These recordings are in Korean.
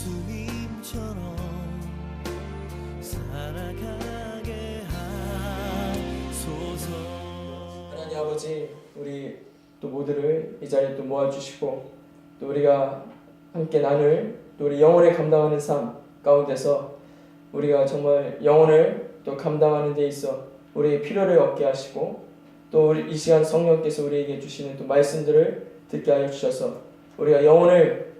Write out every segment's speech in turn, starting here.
예수님처럼 살아가게 하소서. 하나님 아버지, 우리 또 모두를 이 자리에 또 모아주시고 또 우리가 함께 나눌 또 우리 영혼을 감당하는 삶 가운데서 우리가 정말 영혼을 또 감당하는 데 있어 우리의 필요를 얻게 하시고 또 우리 이 시간 성령께서 우리에게 주시는 또 말씀들을 듣게 하여 주셔서 우리가 영혼을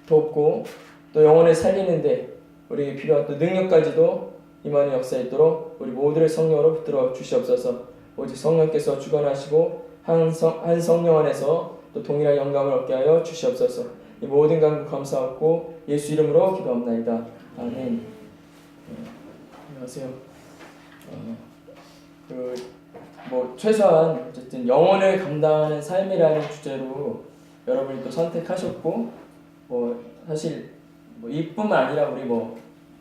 돕고 또 영혼을 살리는데 우리에게 필요한 또 능력까지도 임하는 역사에 있도록 우리 모두를 성령으로 붙들어 주시옵소서. 오직 성령께서 주관하시고 한 성령 안에서 또 동일한 영감을 얻게 하여 주시옵소서. 이 모든 간구 감사하고 예수 이름으로 기도합나이다. 아멘. 안녕하세요. 최소한 어쨌든 영혼을 감당하는 삶이라는 주제로 여러분이 또 선택하셨고 사실 이뿐만 아니라 우리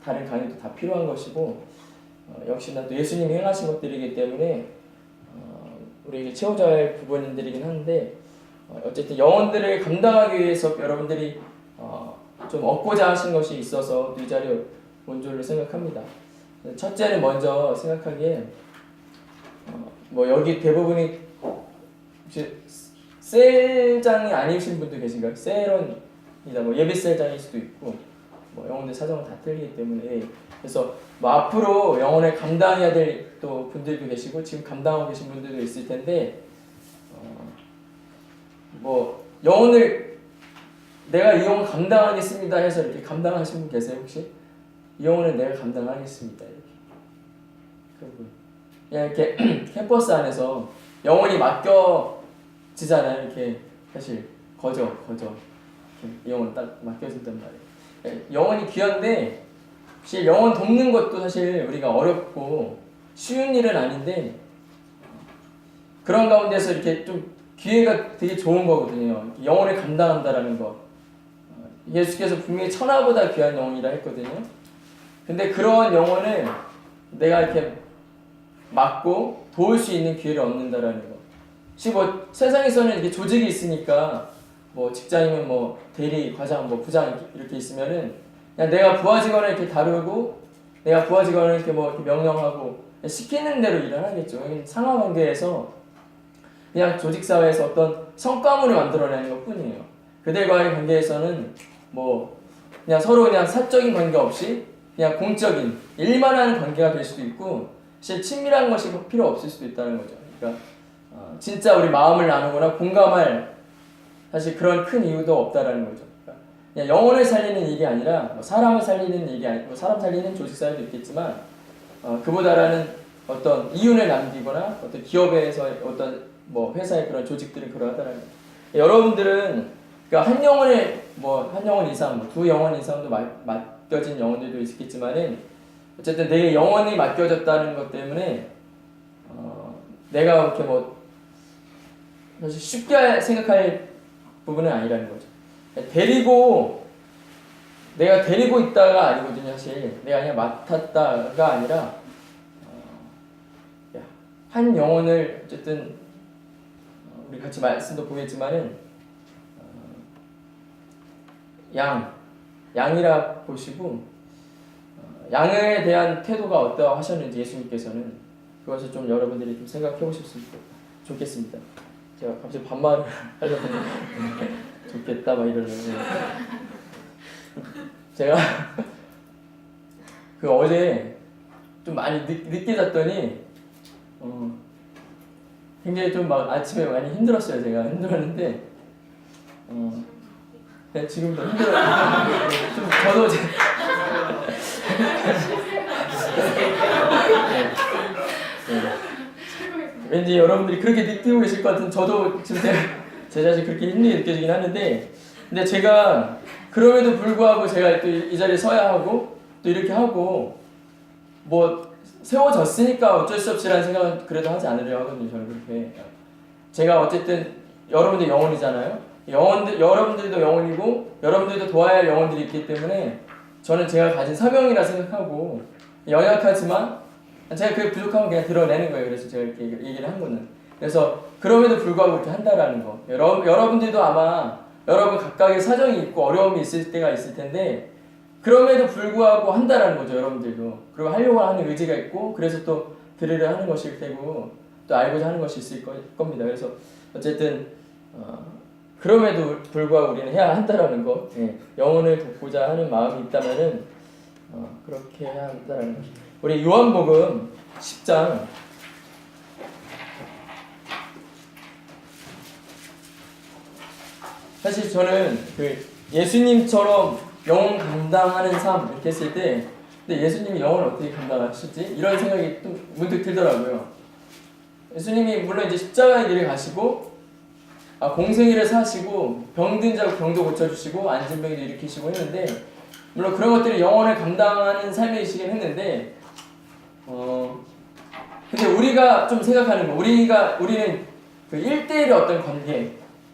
다른 강의도 다 필요한 것이고 역시나 또 예수님이 행하신 것들이기 때문에 우리에게 채워져야 할 부분들이긴 한데 어쨌든 영혼들을 감당하기 위해서 여러분들이 좀 얻고자 하신 것이 있어서 이 자리에 온 줄로 생각합니다. 첫째는 먼저 생각하기에 여기 대부분이 셀장이 아니신 분도 계신가요? 셀원이다 예비셀장일 수도 있고 영혼들 사정은 다 틀리기 때문에 그래서 앞으로 영혼을 감당해야 될 또 분들도 계시고 지금 감당하고 계신 분들도 있을 텐데 영혼을 내가 이 영혼 감당하겠습니다 해서 이렇게 감당하신 분 계세요 혹시? 이 영혼은 내가 감당하겠습니다 이렇게 캠퍼스 안에서 영혼이 맡겨지잖아요. 이렇게 사실 거저 이 영혼 딱 맡겨진단 말이에요. 영혼이 귀한데 사실 영혼 돕는 것도 사실 우리가 어렵고 쉬운 일은 아닌데 그런 가운데서 이렇게 좀 기회가 되게 좋은 거거든요. 영혼을 감당한다라는 거. 예수께서 분명히 천하보다 귀한 영혼이라 했거든요. 근데 그런 영혼을 내가 이렇게 맡고 도울 수 있는 기회를 얻는다라는 거. 혹시 세상에서는 이렇게 조직이 있으니까 직장이면 대리, 과장, 부장 이렇게 있으면은 그냥 내가 부하 직원을 이렇게 다루고 내가 부하 직원을 이렇게 이렇게 명령하고 시키는 대로 일을 하겠죠. 상하 관계에서 그냥 조직 사회에서 어떤 성과물을 만들어내는 것 뿐이에요. 그들과의 관계에서는 그냥 서로 그냥 사적인 관계 없이 그냥 공적인 일만 하는 관계가 될 수도 있고 사실 친밀한 것이 필요 없을 수도 있다는 거죠. 그러니까 진짜 우리 마음을 나누거나 공감할 사실 그런 큰 이유도 없다라는 거죠. 그러니까 그냥 영혼을 살리는 일이 아니라 사람을 살리는 일이 아니고 사람 살리는 조직 사회도 있겠지만 그보다라는 어떤 이윤을 남기거나 어떤 기업에서 어떤 회사의 그런 조직들이 그러하다라는 거죠. 여러분들은 그러니까 한 영혼 이상, 두 영혼 이상도 맡겨진 영혼들도 있겠지만은 어쨌든 내 영혼이 맡겨졌다는 것 때문에 내가 이렇게 사실 쉽게 생각할 부분은 아니라는 거죠. 내가 데리고 있다가 아니거든요. 사실 내가 그냥 맡았다가 아니라 한 영혼을 어쨌든 우리 같이 말씀도 보겠지만은 양이라 보시고 양에 대한 태도가 어떠 하셨는지 예수님께서는 그것을 좀 여러분들이 좀 생각해 보셨으면 좋겠습니다. 제가 갑자기 반말을 하려고 했는데 좋겠다 이러려고 제가 어제 좀 많이 늦게 잤더니 굉장히 좀 아침에 많이 힘들었어요. 제가 힘들었는데 지금도 힘들어요. 좀 저도 왠지 여러분들이 그렇게 느끼고 계실 것 같은 저도 지금 제 자신이 그렇게 힘들게 느껴지긴 하는데 근데 제가 그럼에도 불구하고 제가 또 이 자리에 서야 하고 또 이렇게 하고 세워졌으니까 어쩔 수 없이라는 생각은 그래도 하지 않으려고 하거든요. 저는 그렇게 제가 어쨌든 여러분들 영혼이잖아요. 여러분들도 영혼이고 여러분들도 도와야 할 영혼들이 있기 때문에 저는 제가 가진 사명이라 생각하고 연약하지만 제가 그게 부족하면 그냥 드러내는 거예요. 그래서 제가 이렇게 얘기를 한 거는 그래서 그럼에도 불구하고 이렇게 한다라는 거. 여러분들도 아마 여러분 각각의 사정이 있고 어려움이 있을 때가 있을 텐데 그럼에도 불구하고 한다라는 거죠, 여러분들도. 그리고 하려고 하는 의지가 있고, 그래서 또 들으려 하는 것일 테고, 또 알고자 하는 것이 있을 겁니다. 그래서 어쨌든 그럼에도 불구하고 우리는 해야 한다라는 것, 예, 영혼을 돕고자 하는 마음이 있다면은 그렇게 해야 한다라는 것. 우리 요한복음 10장 사실 저는 그 예수님처럼 영혼 감당하는 삶 이렇게 했을 때, 근데 예수님이 영혼을 어떻게 감당하실지 이런 생각이 또 문득 들더라고요. 예수님이 물론 이제 십자가의 길을 가시고 공생애를 사시고 병든 자 병도 고쳐주시고 앉은 병도 일으키시고 했는데, 물론 그런 것들이 영혼을 감당하는 삶이시긴 했는데, 근데 우리가 좀 생각하는 거, 우리는 그 1대1의 어떤 관계,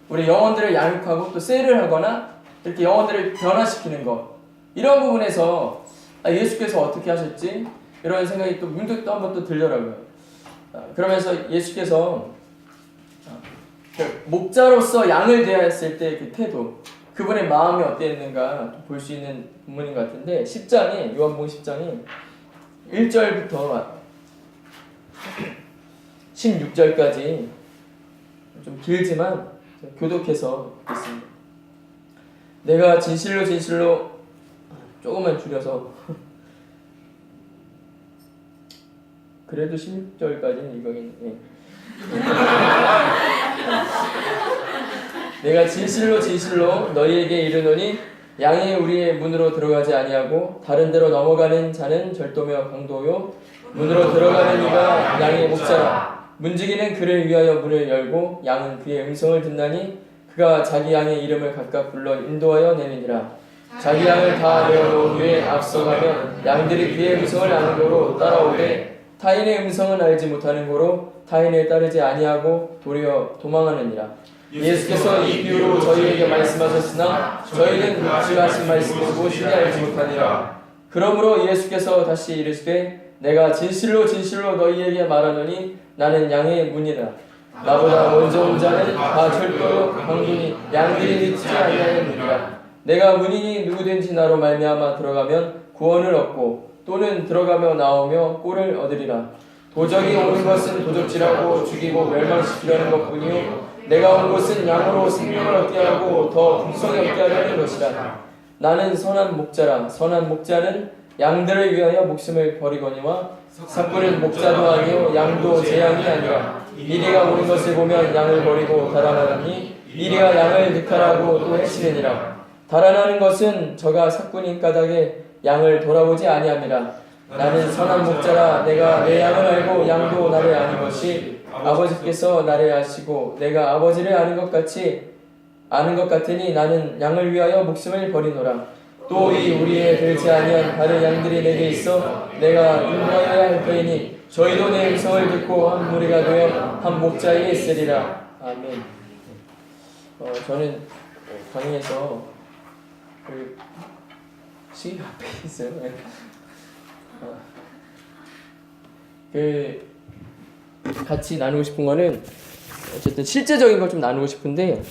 우리 영혼들을 양육하고 또 셀을 하거나 이렇게 영혼들을 변화시키는 것, 이런 부분에서 예수께서 어떻게 하셨지? 이런 생각이 또 문득 또 한번 또 들더라고요. 그러면서 예수께서 그 목자로서 양을 대했을 때 그 태도, 그분의 마음이 어땠는가 볼 수 있는 부분인 것 같은데, 10장에 요한복음 10장에 1절부터 16절까지 좀 길지만 교독해서 읽겠습니다. 내가 진실로 진실로, 조금만 줄여서 그래도 16절까지는 이거겠네. 내가 진실로 진실로 너희에게 이르노니 양이 우리의 문으로 들어가지 아니하고 다른 데로 넘어가는 자는 절도며 강도요, 문으로 들어가는 이가 양의 목자라. 문지기는 그를 위하여 문을 열고 양은 그의 음성을 듣나니 그가 자기 양의 이름을 각각 불러 인도하여 내느니라. 자기 양을 다 내어놓은 후에 앞서가면 양들이 그의 음성을 아는 고로 따라오되 타인의 음성은 알지 못하는 고로 타인을 따르지 아니하고 도리어 도망하느니라. 예수께서 이 비유로 저희에게 말씀하셨으나 저희는 말씀하신 말씀을 무엇인지 알지 못하니라. 그러므로 예수께서 다시 이르시되 내가 진실로 진실로 너희에게 말하노니 나는 양의 문이라. 나보다 먼저 온 자는 다 절도요 강도니 양들이 믿지 아니하느니라. 내가 문이니 누구든지 나로 말미암아 들어가면 구원을 얻고 또는 들어가며 나오며 꼴을 얻으리라. 도적이 오는 것은 도적질하고 죽이고 멸망시키려는 것뿐이요 내가 온 것은 양으로 생명을 얻게 하고 더 풍성히 얻게 하려는 것이라. 나는 선한 목자라. 선한 목자는 양들을 위하여 목숨을 버리거니와 삭구는 목자도 아니요 양도 제 양이 아니라. 이리가 오는 것을 보면 양을 버리고 달아나니 이리가 양을 늑탈하고 또 해치느니라. 달아나는 것은 저가 삭구님 까닭에 양을 돌아보지 아니함이라. 나는 선한 목자라. 내가 내 양을 알고 양도 나를 아는 것이 아버지께서 나를 아시고 내가 아버지를 아는 것 같으니 나는 양을 위하여 목숨을 버리노라. 또 이 우리에 들지 아니한 다른 양들이 내게 있어 내가 인도하여야 할 터이니 저희도 내 음성을 듣고 한 무리가 되어 한 목자에게 있으리라. 아멘. 저는 강의에서 그 시계 앞에 있어요. 그 같이 나누고 싶은 거는 어쨌든 실제적인 걸 좀 나누고 싶은데,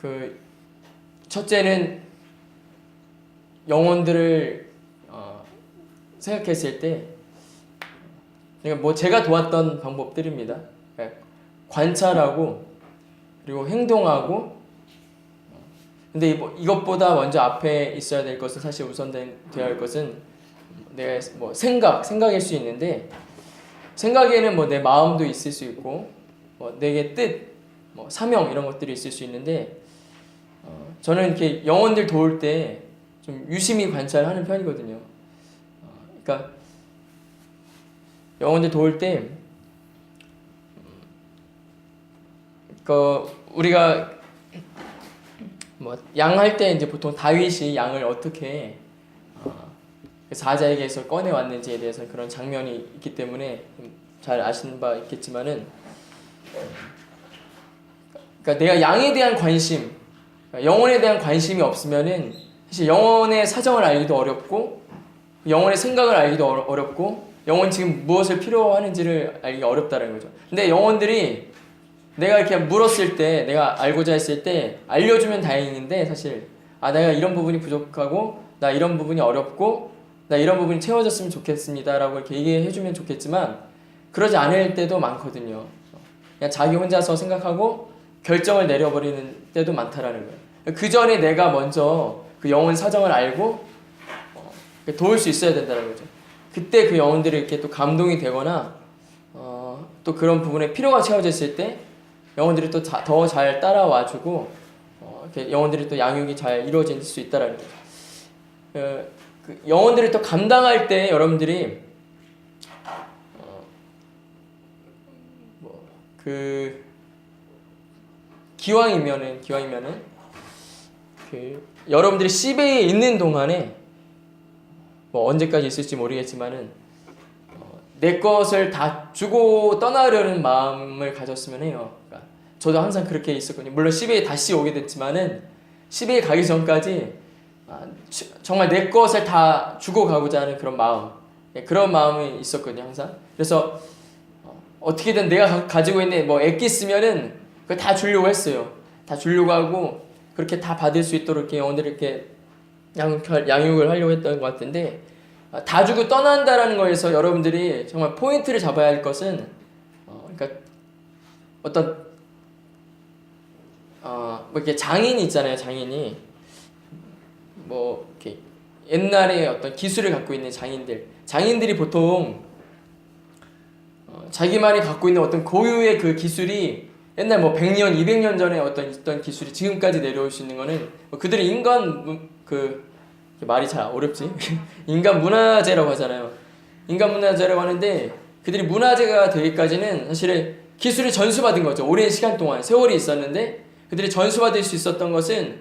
그 첫째는 영혼들을 생각했을 때, 그러니까 뭐 제가 도왔던 방법들입니다. 그러니까 관찰하고 그리고 행동하고, 근데 이것보다 먼저 앞에 있어야 될 것은, 사실 우선되어야 할 것은 내가 뭐 생각일 수 있는데, 생각에는 뭐 내 마음도 있을 수 있고 뭐 내게 뜻, 뭐 사명 이런 것들이 있을 수 있는데, 저는 이렇게 영혼들 도울 때 좀 유심히 관찰하는 편이거든요. 그러니까 영혼들 도울 때 우리가 뭐 양할 때 이제 보통 다윗이 양을 어떻게 사자에게서 꺼내 왔는지에 대해서 그런 장면이 있기 때문에 잘 아시는 바 있겠지만은, 그러니까 내가 양에 대한 관심, 영혼에 대한 관심이 없으면은 사실 영혼의 사정을 알기도 어렵고 영혼의 생각을 알기도 어렵고 영혼 지금 무엇을 필요하는지를 알기 어렵다는 거죠. 근데 영혼들이 내가 이렇게 물었을 때, 내가 알고자 했을 때 알려주면 다행인데, 사실 아 내가 이런 부분이 부족하고 나 이런 부분이 어렵고 나 이런 부분이 채워졌으면 좋겠습니다라고 이렇게 얘기해주면 좋겠지만 그러지 않을 때도 많거든요. 그냥 자기 혼자서 생각하고 결정을 내려버리는 때도 많다라는 거예요. 그 전에 내가 먼저 그 영혼 사정을 알고 도울 수 있어야 된다는 거죠. 그때 그 영혼들이 이렇게 또 감동이 되거나 또 그런 부분에 필요가 채워졌을 때 영혼들이 또 더 잘 따라와주고 이렇게 영혼들이 또 양육이 잘 이루어질 수 있다라는 거죠. 그 영혼들이 또 감당할 때 여러분들이 그 기왕이면은 그 여러분들이 시베이에 있는 동안에 뭐 언제까지 있을지 모르겠지만은 내 것을 다 주고 떠나려는 마음을 가졌으면 해요. 그러니까 저도 항상 그렇게 있었거든요. 물론 시베이에 다시 오게 됐지만은 시베이에 가기 전까지 정말 내 것을 다 주고 가고자 하는 그런 마음, 그런 마음이 있었거든요, 항상. 그래서 어떻게든 내가 가지고 있는 뭐 엑기스면은 그걸 다 주려고 했어요. 다 주려고 하고 그렇게 다 받을 수 있도록 이렇게 영혼들을 이렇게 양육을 하려고 했던 것 같은데 다 주고 떠난다라는 거에서 여러분들이 정말 포인트를 잡아야 할 것은 그러니까 어떤 뭐 이렇게 장인이 있잖아요. 장인이 뭐 이렇게 옛날에 어떤 기술을 갖고 있는 장인들이 보통 자기만이 갖고 있는 어떤 고유의 그 기술이 옛날 뭐 100년, 200년 전에 어떤 기술이 지금까지 내려올 수 있는 거는 그들이 인간 말이 잘 어렵지? 인간 문화재라고 하잖아요. 인간 문화재라고 하는데 그들이 문화재가 되기까지는 사실은 기술을 전수받은 거죠. 오랜 시간 동안 세월이 있었는데 그들이 전수받을 수 있었던 것은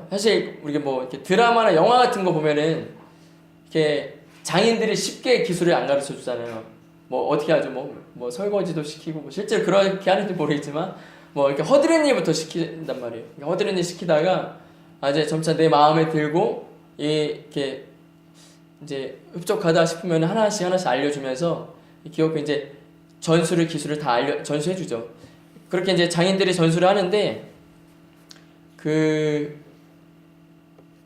사실 우리가 뭐 이렇게 드라마나 영화 같은 거 보면은 이렇게 장인들이 쉽게 기술을 안 가르쳐 주잖아요. 뭐 어떻게 하죠? 뭐 설거지도 시키고 뭐 실제로 그렇게 하는지 모르겠지만 뭐 이렇게 허드렛 일부터 시킨단 말이에요. 허드렛 일 시키다가 이제 점차 내 마음에 들고 이렇게 이제 흡족하다 싶으면 하나씩 알려주면서 기업이 이제 기술을 다 전수해주죠. 그렇게 이제 장인들이 전수를 하는데 그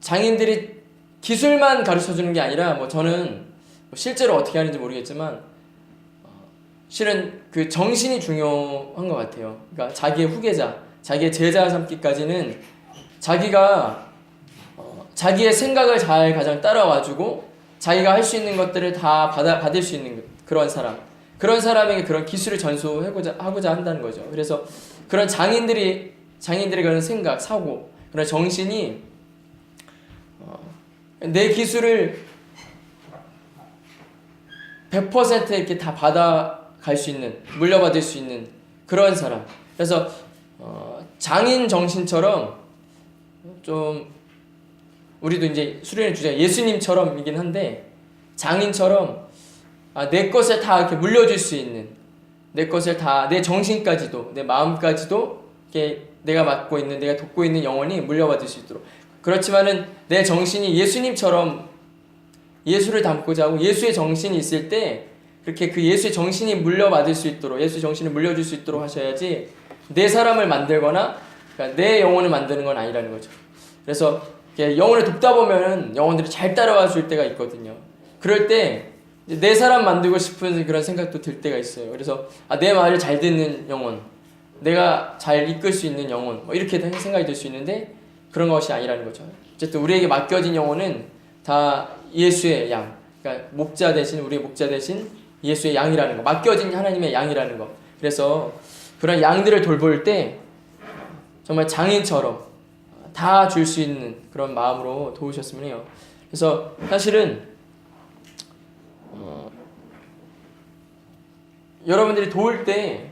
장인들이 기술만 가르쳐 주는 게 아니라 뭐 저는 실제로 어떻게 하는지 모르겠지만 실은 그 정신이 중요한 것 같아요. 그러니까 자기의 후계자, 자기의 제자 삼기까지는 자기가 자기의 생각을 잘 가장 따라와주고 자기가 할 수 있는 것들을 다 받을 수 있는 그런 사람에게 그런 기술을 전수하고자 한다는 거죠. 그래서 그런 장인들의 그런 생각, 사고, 그런 정신이 내 기술을 100% 이렇게 다 받아갈 수 있는, 물려받을 수 있는 그런 사람. 그래서 장인 정신처럼 좀 우리도 이제 수련의 주제가 예수님처럼이긴 한데 장인처럼 내 것을 다 이렇게 물려줄 수 있는, 내 것을 다, 내 정신까지도, 내 마음까지도 이렇게 내가 맡고 있는, 내가 돕고 있는 영혼이 물려받을 수 있도록. 그렇지만은 내 정신이 예수님처럼 예수를 담고자 하고 예수의 정신이 있을 때 그렇게 그 예수의 정신이 물려받을 수 있도록, 예수의 정신을 물려줄 수 있도록 하셔야지 내 사람을 만들거나 그러니까 내 영혼을 만드는 건 아니라는 거죠. 그래서 영혼을 돕다 보면은 영혼들이 잘 따라와 줄 때가 있거든요. 그럴 때 내 사람 만들고 싶은 그런 생각도 들 때가 있어요. 그래서 내 말을 잘 듣는 영혼, 내가 잘 이끌 수 있는 영혼, 뭐 이렇게 생각이 들 수 있는데 그런 것이 아니라는 거죠. 어쨌든 우리에게 맡겨진 영혼은 다 예수의 양, 그러니까 우리의 목자 대신 예수의 양이라는 거, 맡겨진 하나님의 양이라는 거. 그래서 그런 양들을 돌볼 때 정말 장인처럼 다 줄 수 있는 그런 마음으로 도우셨으면 해요. 그래서 사실은 여러분들이 도울 때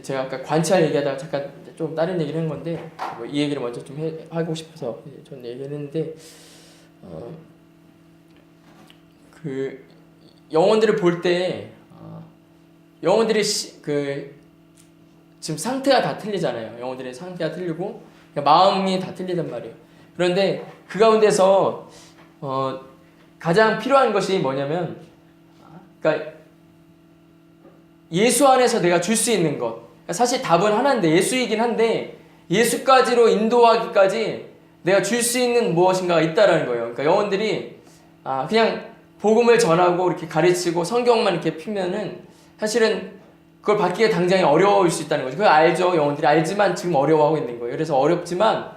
제가 아까 관찰 얘기하다가 잠깐 좀 다른 얘기를 한 건데 이 얘기를 먼저 좀 하고 싶어서 전 얘기를 했는데 그 영혼들을 볼 때 영혼들이 지금 상태가 다 틀리잖아요. 영혼들의 상태가 틀리고 마음이 다 틀리단 말이에요. 그런데 그 가운데서 가장 필요한 것이 뭐냐면 그러니까 예수 안에서 내가 줄 수 있는 것. 사실 답은 하나인데 예수이긴 한데 예수까지로 인도하기까지 내가 줄 수 있는 무엇인가가 있다라는 거예요. 그러니까 영혼들이 그냥 복음을 전하고 이렇게 가르치고 성경만 이렇게 피면은 사실은 그걸 받기가 당장에 어려울 수 있다는 거죠. 그걸 알죠. 영혼들이 알지만 지금 어려워하고 있는 거예요. 그래서 어렵지만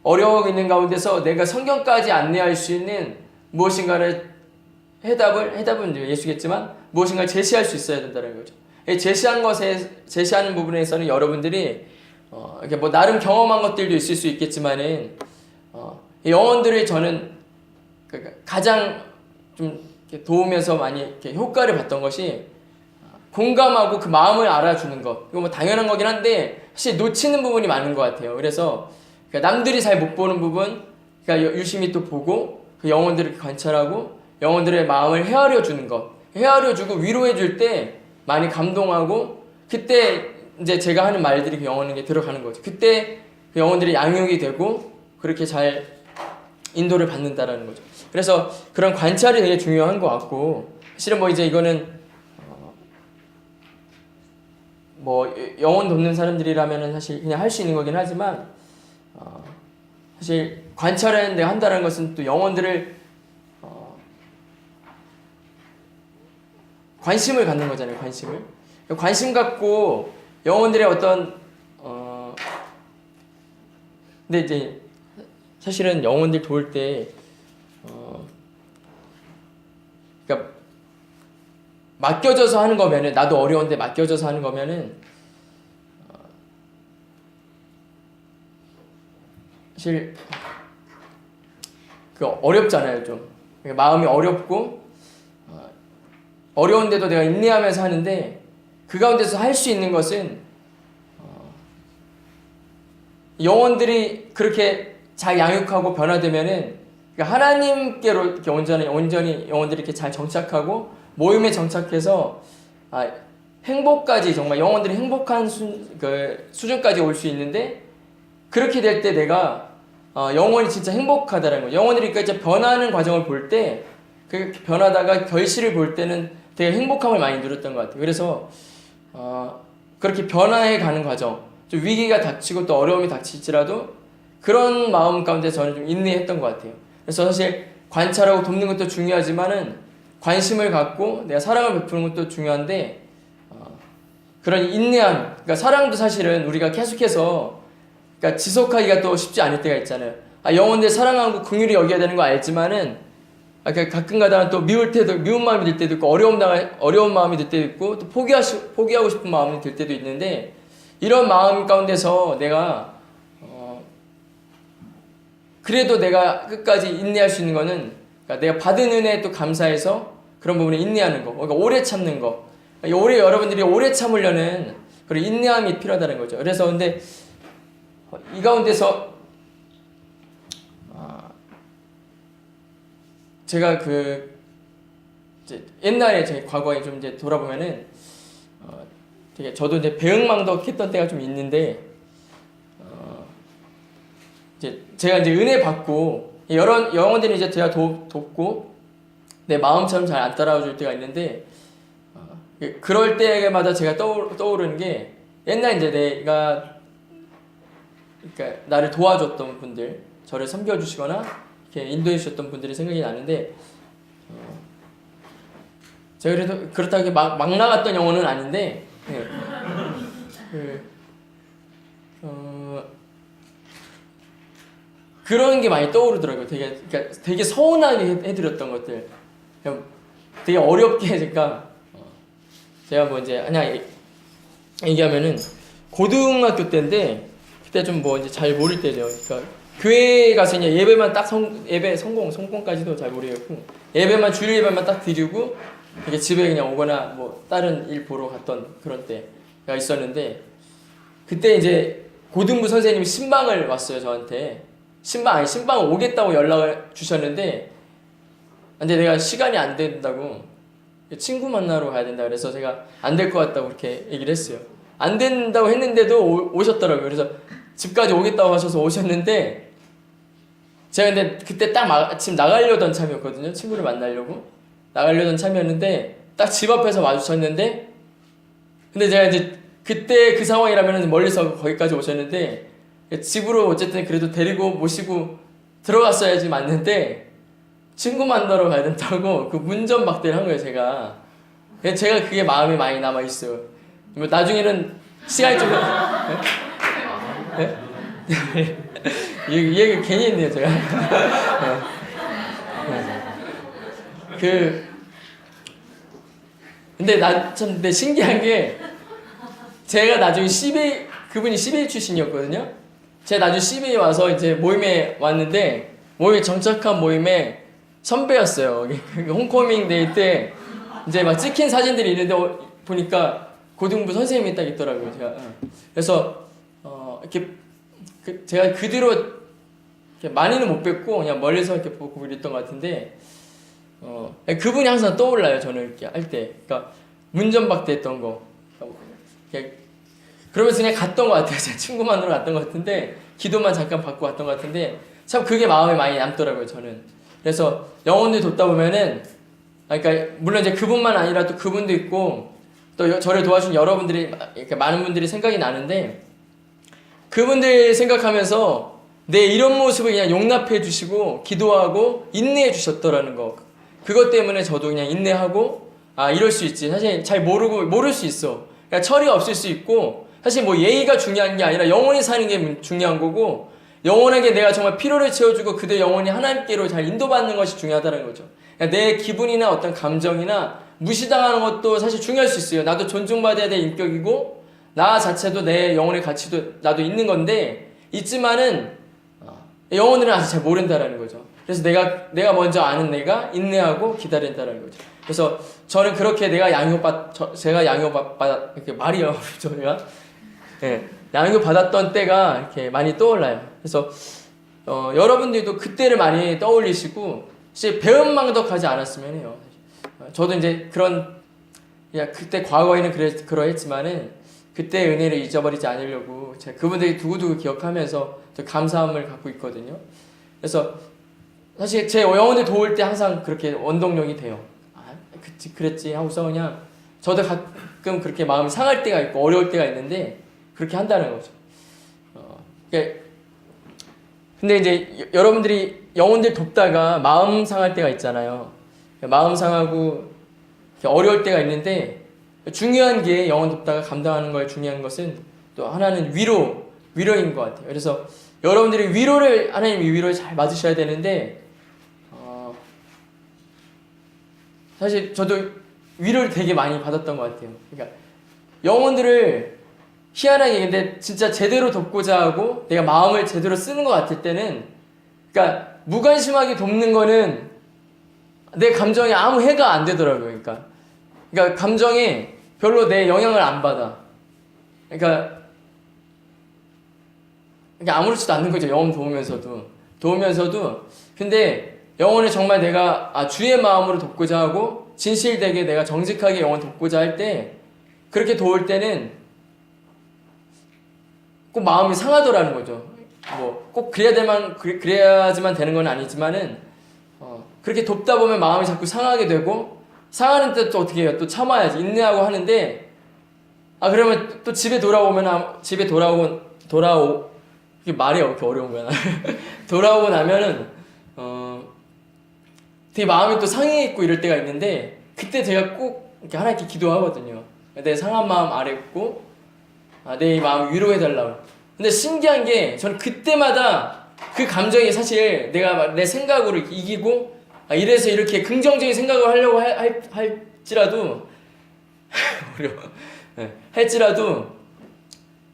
어려워하고 있는 가운데서 내가 성경까지 안내할 수 있는 무엇인가를 해답은 예수겠지만 무엇인가를 제시할 수 있어야 된다는 거죠. 제시하는 부분에서는 여러분들이 이렇게 뭐 나름 경험한 것들도 있을 수 있겠지만은 영혼들을 저는 가장 좀 도우면서 많이 이렇게 효과를 봤던 것이 공감하고 그 마음을 알아주는 것. 이거 뭐 당연한 거긴 한데 사실 놓치는 부분이 많은 것 같아요. 그래서 남들이 잘 못 보는 부분, 유심히 또 보고 그 영혼들을 관찰하고 영혼들의 마음을 헤아려 주는 것, 헤아려 주고 위로해 줄 때 많이 감동하고 그때 이제 제가 하는 말들이 그 영혼에게 들어가는 거죠. 그때 그 영혼들이 양육이 되고 그렇게 잘 인도를 받는다라는 거죠. 그래서 그런 관찰이 되게 중요한 것 같고 사실은 뭐 이제 이거는 뭐 영혼 돕는 사람들이라면은 사실 그냥 할 수 있는 거긴 하지만 사실 관찰을 내가 한다는 것은 또 영혼들을 관심을 갖는 거잖아요. 관심 갖고 영혼들의 어떤 근데 이제 사실은 영혼들 도울 때 그러니까 맡겨져서 하는 거면은 나도 어려운데 맡겨져서 하는 거면은 사실 그 어렵잖아요. 좀 마음이 어렵고 어려운데도 내가 인내하면서 하는데 그 가운데서 할 수 있는 것은 영혼들이 그렇게 잘 양육하고 변화되면은 그러니까 하나님께로 이렇게 온전히 영혼들이 이렇게 잘 정착하고 모임에 정착해서 행복까지 정말 영혼들이 행복한 수준까지 올 수 있는데 그렇게 될 때 내가 영혼이 진짜 행복하다는 거예요. 영혼들이 그러니까 이제 변하는 과정을 볼 때 그 변하다가 결실을 볼 때는 되게 행복함을 많이 누렸던 것 같아요. 그래서 그렇게 변화해 가는 과정, 좀 위기가 닥치고 또 어려움이 닥칠지라도 그런 마음 가운데 저는 좀 인내했던 것 같아요. 그래서 사실 관찰하고 돕는 것도 중요하지만은 관심을 갖고 내가 사랑을 베푸는 것도 중요한데 그런 인내함, 그러니까 사랑도 사실은 우리가 계속해서 그러니까 지속하기가 또 쉽지 않을 때가 있잖아요. 영혼들 사랑하고 긍휼히 여겨야 되는 거 알지만은 가끔가다 또 미운 마음이 들 때도 있고 어려운 마음이 들 때도 있고 또 포기하고 싶은 마음이 들 때도 있는데 이런 마음 가운데서 내가 그래도 내가 끝까지 인내할 수 있는 거는 그러니까 내가 받은 은혜에 또 감사해서 그런 부분에 인내하는 거, 그러니까 오래 참는 거. 여러분들이 오래 참으려는 그런 인내함이 필요하다는 거죠. 그래서 근데 이 가운데서 제가 이제 옛날에 제 과거에 좀 이제 돌아보면은 되게 저도 이제 배응망덕했던 때가 좀 있는데 이제 제가 이제 은혜 받고 여러 영혼들이 이제 제가 돕고 내 마음처럼 잘 안 따라와 줄 때가 있는데 그럴 때마다 제가 떠오르는 게 옛날 이제 내가 그러니까 나를 도와줬던 분들, 저를 섬겨주시거나 이렇게 인도해 주셨던 분들이 생각이 나는데 제가 그래도 그렇다고 막 나갔던 영혼은 아닌데 그런 게 많이 떠오르더라고요. 그러니까 되게 서운하게 해드렸던 것들, 되게 어렵게 제가 뭐 이제 그냥 얘기하면은 고등학교 때인데 그때 좀 뭐 이제 잘 모를 때죠. 그러니까 교회 가서 이제 예배만 딱 예배 성공까지도 잘 모르겠고 예배만 주일 예배만 딱 드리고 이렇게 집에 그냥 오거나 뭐 다른 일 보러 갔던 그런 때가 있었는데 그때 이제 고등부 선생님이 신방을 왔어요. 저한테 신방을 오겠다고 연락을 주셨는데 근데 내가 시간이 안 된다고 친구 만나러 가야 된다 그래서 제가 안 될 것 같다고 그렇게 얘기를 했어요. 안 된다고 했는데도 오셨더라고요. 그래서 집까지 오겠다고 하셔서 오셨는데 제가 근데 그때 딱 마침 나가려던 참이었거든요. 친구를 만나려고 나가려던 참이었는데 딱 집 앞에서 마주쳤는데 근데 제가 이제 그때 그 상황이라면 멀리서 거기까지 오셨는데 집으로 어쨌든 그래도 데리고 모시고 들어갔어야지 맞는데 친구 만나러 가야 된다고 그 문전박대를 한 거예요 제가. 제가 그게 마음에 많이 남아 있어요. 뭐 나중에는 시간이 좀 네? 이 얘기 괜히 했네요 제가. 근데 근데 신기한 게 제가 나중에 그분이 CBA 출신이었거든요. 제가 나중에 CBA 와서 이제 모임에 왔는데 모임에 정착한 모임에 선배였어요. 홈커밍 데이 때 이제 막 찍힌 사진들이 있는데 보니까 고등부 선생님이 딱 있더라고요. 제가 그래서 이렇게 제가 그 뒤로 이렇게 많이는 못 뵙고 그냥 멀리서 이렇게 보고 그랬던 것 같은데 그분이 항상 떠올라요. 저는 이렇게 할 때, 그러니까 문전박대했던 거. 그러면서 그냥 갔던 것 같아요. 제 친구 만나러 갔던 것 같은데 기도만 잠깐 받고 갔던 것 같은데 참 그게 마음에 많이 남더라고요. 저는. 그래서 영혼들 돕다 보면은 그러니까 물론 이제 그분만 아니라 또 그분도 있고 또 저를 도와준 여러분들이 이렇게 많은 분들이 생각이 나는데 그분들 생각하면서 내 이런 모습을 그냥 용납해 주시고 기도하고 인내해 주셨더라는 거. 그것 때문에 저도 그냥 인내하고 이럴 수 있지. 사실 잘 모를 수 있어. 그러니까 철이 없을 수 있고 사실 뭐 예의가 중요한 게 아니라 영원히 사는 게 중요한 거고 영원하게 내가 정말 필요를 채워주고 그들 영원히 하나님께로 잘 인도받는 것이 중요하다는 거죠. 그러니까 내 기분이나 어떤 감정이나 무시당하는 것도 사실 중요할 수 있어요. 나도 존중받아야 될 인격이고 나 자체도 내 영혼의 가치도 나도 있는 건데 있지만은 영혼들은 아직 잘 모른다라는 거죠. 그래서 내가 먼저 아는 내가 인내하고 기다린다라는 거죠. 그래서 저는 그렇게 제가 양육받 이렇게 말이 어렵죠, 제가. 네, 양육받았던 때가 이렇게 많이 떠올라요. 그래서 여러분들도 그때를 많이 떠올리시고 이제 배은망덕하지 않았으면 해요. 저도 이제 그때 과거에는 그러했지만은 그때의 은혜를 잊어버리지 않으려고 제가 그분들이 두고두고 기억하면서 또 감사함을 갖고 있거든요. 그래서 사실 제 영혼을 도울 때 항상 그렇게 원동력이 돼요. 그랬지 하고서 그냥 저도 가끔 그렇게 마음이 상할 때가 있고 어려울 때가 있는데 그렇게 한다는 거죠. 근데 이제 여러분들이 영혼들 돕다가 마음 상할 때가 있잖아요. 마음 상하고 어려울 때가 있는데 중요한 게 영혼 돕다가 감당하는 걸 중요한 것은 또 하나는 위로인 것 같아요. 그래서 여러분들이 하나님의 위로를 잘 받으셔야 되는데 사실 저도 위로를 되게 많이 받았던 것 같아요. 그러니까 영혼들을 희한하게 근데 진짜 제대로 돕고자 하고 내가 마음을 제대로 쓰는 것 같을 때는 그러니까 무관심하게 돕는 거는 내 감정에 아무 해가 안 되더라고요. 그러니까 감정에 별로 내 영향을 안 받아. 그러니까 아무렇지도 않는 거죠. 영혼 도우면서도 근데 영혼을 정말 내가 주의 마음으로 돕고자 하고 진실되게 내가 정직하게 영혼 돕고자 할 때 그렇게 도울 때는 꼭 마음이 상하더라는 거죠. 뭐 꼭 그래야지만 되는 건 아니지만은 그렇게 돕다 보면 마음이 자꾸 상하게 되고 상하는 때 또 어떻게 해요? 또 참아야지 인내하고 하는데 그러면 또 집에 이게 말이 왜 이렇게 어려운 거야? 돌아오고 나면은 되게 마음이 또 상해 있고 이럴 때가 있는데 그때 제가 꼭 이렇게 하나님께 기도하거든요. 내 상한 마음 아랬고 내 마음 위로해달라고. 근데 신기한 게 저는 그때마다 그 감정이 사실 내가 내 생각으로 이기고 이래서 이렇게 긍정적인 생각을 하려고 할지라도 어려워. 네. 할지라도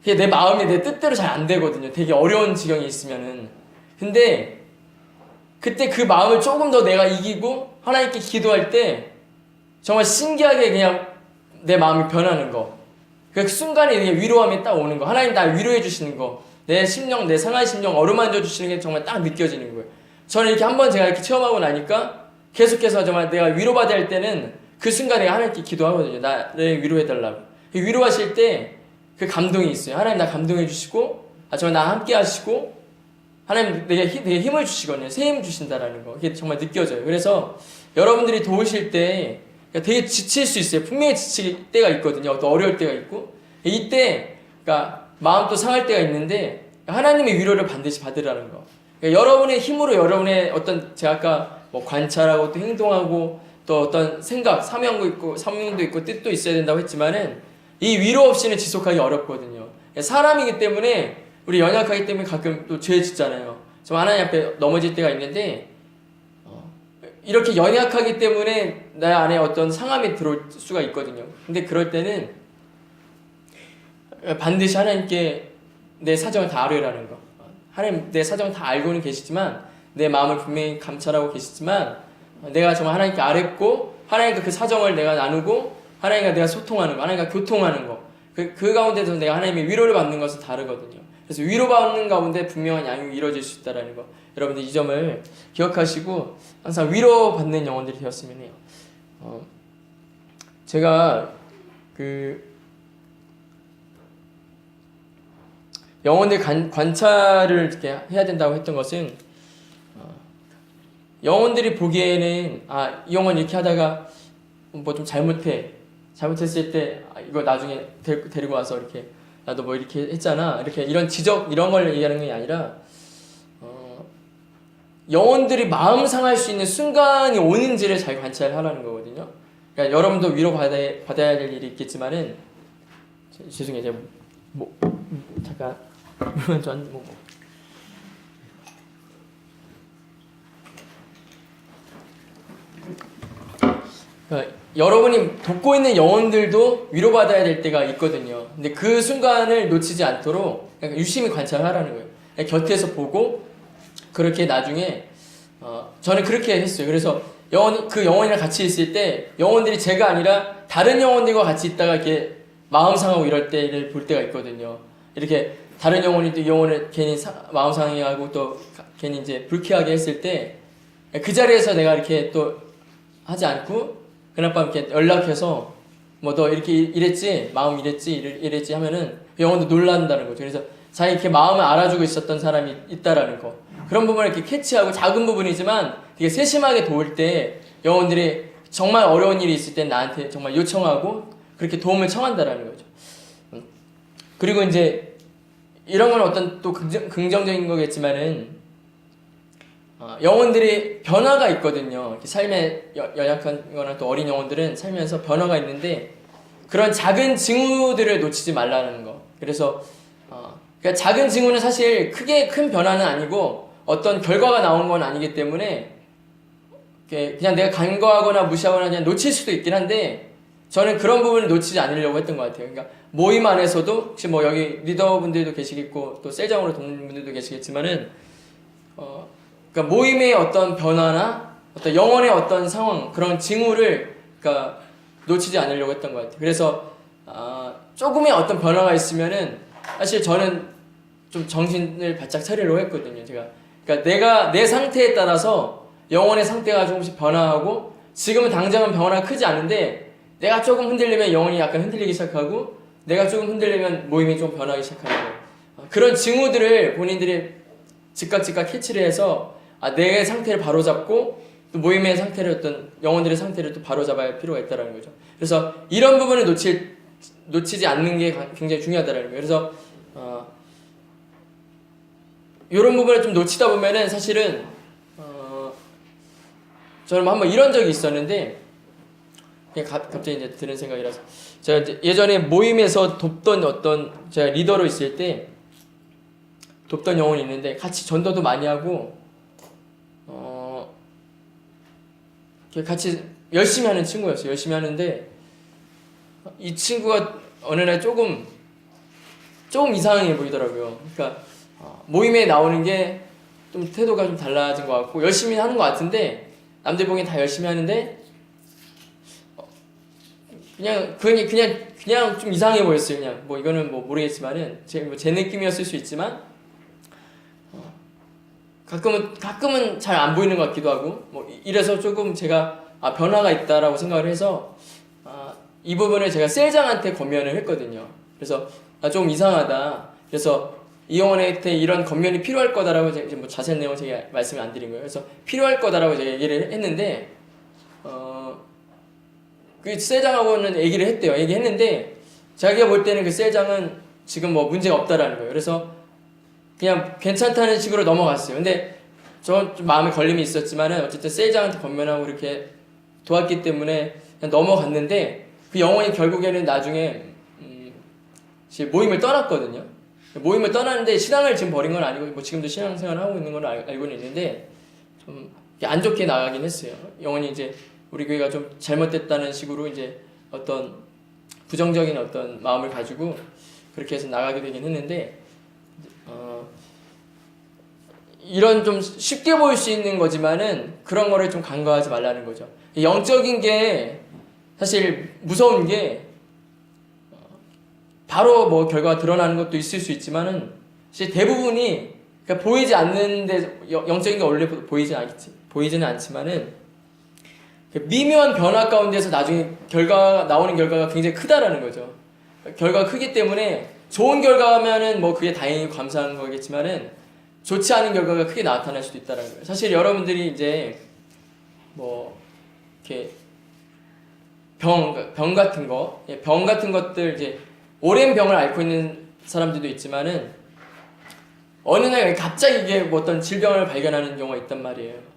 그게 내 마음이 내 뜻대로 잘 안 되거든요. 되게 어려운 지경이 있으면은. 근데 그때 그 마음을 조금 더 내가 이기고 하나님께 기도할 때 정말 신기하게 그냥 내 마음이 변하는 거. 그 순간에 그냥 위로함이 딱 오는 거. 하나님 나 위로해 주시는 거. 내 심령, 내 상한 심령 어루만져 주시는 게 정말 딱 느껴지는 거예요. 저는 이렇게 한번 제가 이렇게 체험하고 나니까 계속해서 정말 내가 위로받아야 할 때는 그 순간에 하나님께 기도하거든요. 나를 위로해달라고. 위로하실 때 그 감동이 있어요. 하나님 나 감동해 주시고 정말 나 함께 하시고 하나님 내게 힘을 주시거든요. 새 힘 주신다라는 거. 그게 정말 느껴져요. 그래서 여러분들이 도우실 때 되게 지칠 수 있어요. 분명히 지칠 때가 있거든요. 또 어려울 때가 있고 이때 그러니까 마음 또 상할 때가 있는데 하나님의 위로를 반드시 받으라는 거. 그러니까 여러분의 힘으로 여러분의 어떤 제가 아까 뭐 관찰하고 또 행동하고 또 어떤 생각, 사명도 있고 뜻도 있어야 된다고 했지만은 이 위로 없이는 지속하기 어렵거든요. 사람이기 때문에 우리 연약하기 때문에 가끔 또 죄 짓잖아요. 좀 하나님 앞에 넘어질 때가 있는데 이렇게 연약하기 때문에 내 안에 어떤 상함이 들어올 수가 있거든요. 근데 그럴 때는 반드시 하나님께 내 사정을 다 알으라는 거. 하나님 내 사정을 다 알고는 계시지만 내 마음을 분명히 감찰하고 계시지만 내가 정말 하나님께 아뢰고 하나님과 그 사정을 내가 나누고 하나님과 내가 소통하는 거, 하나님과 교통하는 거. 그 가운데서 내가 하나님의 위로를 받는 것은 다르거든요. 그래서 위로받는 가운데 분명한 양육이 이루어질 수 있다는 거. 여러분들 이 점을 기억하시고 항상 위로받는 영혼들이 되었으면 해요. 제가 영혼들 관찰을 이렇게 해야 된다고 했던 것은 영혼들이 보기에는 이 영혼 이렇게 하다가 뭐 좀 잘못했을 때 이거 나중에 데리고 와서 이렇게 나도 뭐 이렇게 했잖아 이렇게 이런 지적 이런 걸 얘기하는 게 아니라 영혼들이 마음 상할 수 있는 순간이 오는지를 잘 관찰하라는 거거든요. 그러니까 여러분도 위로 받아야 될 일이 있겠지만은 죄송해요 제가 잠깐 그러니까 여러분이 돕고 있는 영혼들도 위로받아야 될 때가 있거든요. 근데 그 순간을 놓치지 않도록 유심히 관찰하라는 거예요. 곁에서 보고 그렇게 나중에 저는 그렇게 했어요. 그래서 그 영혼이랑 같이 있을 때 영혼들이 제가 아니라 다른 영혼들과 같이 있다가 이렇게 마음 상하고 이럴 때를 볼 때가 있거든요. 이렇게 다른 영혼이 또 이 영혼을 괜히 마음 상해하고 또 괜히 이제 불쾌하게 했을 때 그 자리에서 내가 이렇게 또 하지 않고 그날 밤 이렇게 연락해서 뭐 너 이렇게 이랬지 마음 이랬지 하면은 그 영혼도 놀란다는 거죠. 그래서 자기 이렇게 마음을 알아주고 있었던 사람이 있다라는 거. 그런 부분을 이렇게 캐치하고 작은 부분이지만 되게 세심하게 도울 때 영혼들이 정말 어려운 일이 있을 때 나한테 정말 요청하고 그렇게 도움을 청한다라는 거죠. 그리고 이제 이런 건 어떤 또 긍정적인 거겠지만은 영혼들이 변화가 있거든요. 이렇게 삶에 연약한 거나 또 어린 영혼들은 살면서 변화가 있는데 그런 작은 징후들을 놓치지 말라는 거. 그래서 그러니까 작은 징후는 사실 크게 큰 변화는 아니고 어떤 결과가 나온 건 아니기 때문에 그냥 내가 간과하거나 무시하거나 그냥 놓칠 수도 있긴 한데 저는 그런 부분을 놓치지 않으려고 했던 것 같아요. 그러니까 모임 안에서도 혹시 뭐 여기 리더분들도 계시겠고 또 셀장으로 돕는 분들도 계시겠지만은 그러니까 모임의 어떤 변화나 어떤 영혼의 어떤 상황 그런 징후를 그러니까 놓치지 않으려고 했던 것 같아요. 그래서 조금의 어떤 변화가 있으면은 사실 저는 좀 정신을 바짝 차리려고 했거든요. 그러니까 내가 내 상태에 따라서 영혼의 상태가 조금씩 변화하고 지금은 당장은 변화가 크지 않은데 내가 조금 흔들리면 영혼이 약간 흔들리기 시작하고 내가 조금 흔들리면 모임이 좀 변하기 시작하는 거예요. 그런 징후들을 본인들이 즉각 캐치를 해서 내 상태를 바로잡고 또 모임의 상태를 어떤 영혼들의 상태를 또 바로잡아야 할 필요가 있다는 거죠. 그래서 이런 부분을 놓치지 않는 게 굉장히 중요하다는 거예요. 그래서 이런 부분을 좀 놓치다 보면은 사실은 저는 한번 이런 적이 있었는데 그냥 갑자기 이제 드는 생각이라서 제가 이제 예전에 모임에서 돕던 어떤 제가 리더로 있을 때 돕던 영혼이 있는데 같이 전도도 많이 하고 같이 열심히 하는 친구였어요. 열심히 하는데 이 친구가 어느 날 조금 이상해 보이더라고요. 그러니까 모임에 나오는 게 좀 태도가 좀 달라진 것 같고 열심히 하는 것 같은데 남들 보기엔 다 열심히 하는데 그냥 좀 이상해 보였어요. 그냥 뭐 이거는 뭐 모르겠지만은 제 느낌이었을 수 있지만 가끔은 잘 안 보이는 것 같기도 하고 뭐 이래서 조금 제가 변화가 있다라고 생각을 해서 이 부분을 제가 셀장한테 권면을 했거든요. 그래서 좀 이상하다. 그래서 이 영혼한테 이런 권면이 필요할 거다라고 제가 뭐 자세한 내용을 제가 말씀을 안 드린 거예요. 그래서 필요할 거다라고 제가 얘기를 했는데 그 셀장하고는 얘기했는데 자기가 볼 때는 그 셀장은 지금 뭐 문제가 없다라는 거예요. 그래서 그냥 괜찮다는 식으로 넘어갔어요. 근데 저 좀 마음에 걸림이 있었지만은 어쨌든 세이장한테 권면하고 이렇게 도왔기 때문에 그냥 넘어갔는데 그 영혼이 결국에는 나중에 이제 모임을 떠났거든요. 모임을 떠났는데 신앙을 지금 버린 건 아니고 뭐 지금도 신앙생활을 하고 있는 건 알고는 있는데 좀 안 좋게 나가긴 했어요. 영혼이 이제 우리 교회가 좀 잘못됐다는 식으로 이제 어떤 부정적인 어떤 마음을 가지고 그렇게 해서 나가게 되긴 했는데 이런 좀 쉽게 보일 수 있는 거지만은 그런 거를 좀 간과하지 말라는 거죠. 영적인 게 사실 무서운 게 바로 뭐 결과가 드러나는 것도 있을 수 있지만은 사실 대부분이 그러니까 보이지 않는데 영적인 게 원래 보이지는 않지만은 미묘한 변화 가운데서 나중에 나오는 결과가 굉장히 크다라는 거죠. 결과가 크기 때문에 좋은 결과면은 뭐 그게 다행히 감사한 거겠지만은 좋지 않은 결과가 크게 나타날 수도 있다는 거예요. 사실 여러분들이 이제 뭐 이렇게 병 같은 것들 이제 오랜 병을 앓고 있는 사람들도 있지만은 어느 날 갑자기 이게 뭐 어떤 질병을 발견하는 경우가 있단 말이에요.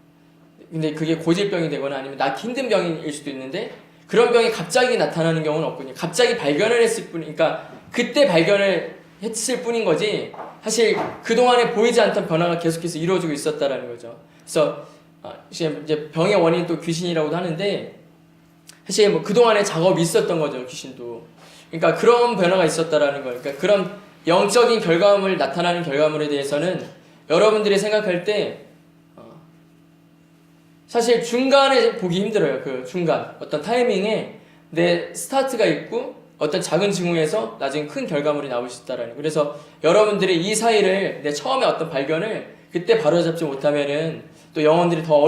근데 그게 고질병이 되거나 아니면 낫기 힘든 병일 수도 있는데 그런 병이 갑자기 나타나는 경우는 없거든요. 갑자기 발견을 했을 뿐, 그러니까 그때 발견을 했을 뿐인 거지 사실 그동안에 보이지 않던 변화가 계속해서 이루어지고 있었다라는 거죠. 그래서 이제 병의 원인은 또 귀신이라고도 하는데 사실 뭐 그동안에 작업이 있었던 거죠, 귀신도. 그러니까 그런 변화가 있었다라는 거예요. 그러니까 그런 영적인 결과물, 나타나는 결과물에 대해서는 여러분들이 생각할 때 사실 중간에 보기 힘들어요. 그 중간 어떤 타이밍에 내 스타트가 있고 어떤 작은 징후에서 나중에 큰 결과물이 나올 수 있다라는 거예요. 그래서 여러분들이 이 사이를 내 처음에 어떤 발견을 그때 바로잡지 못하면은 또 영혼들이 더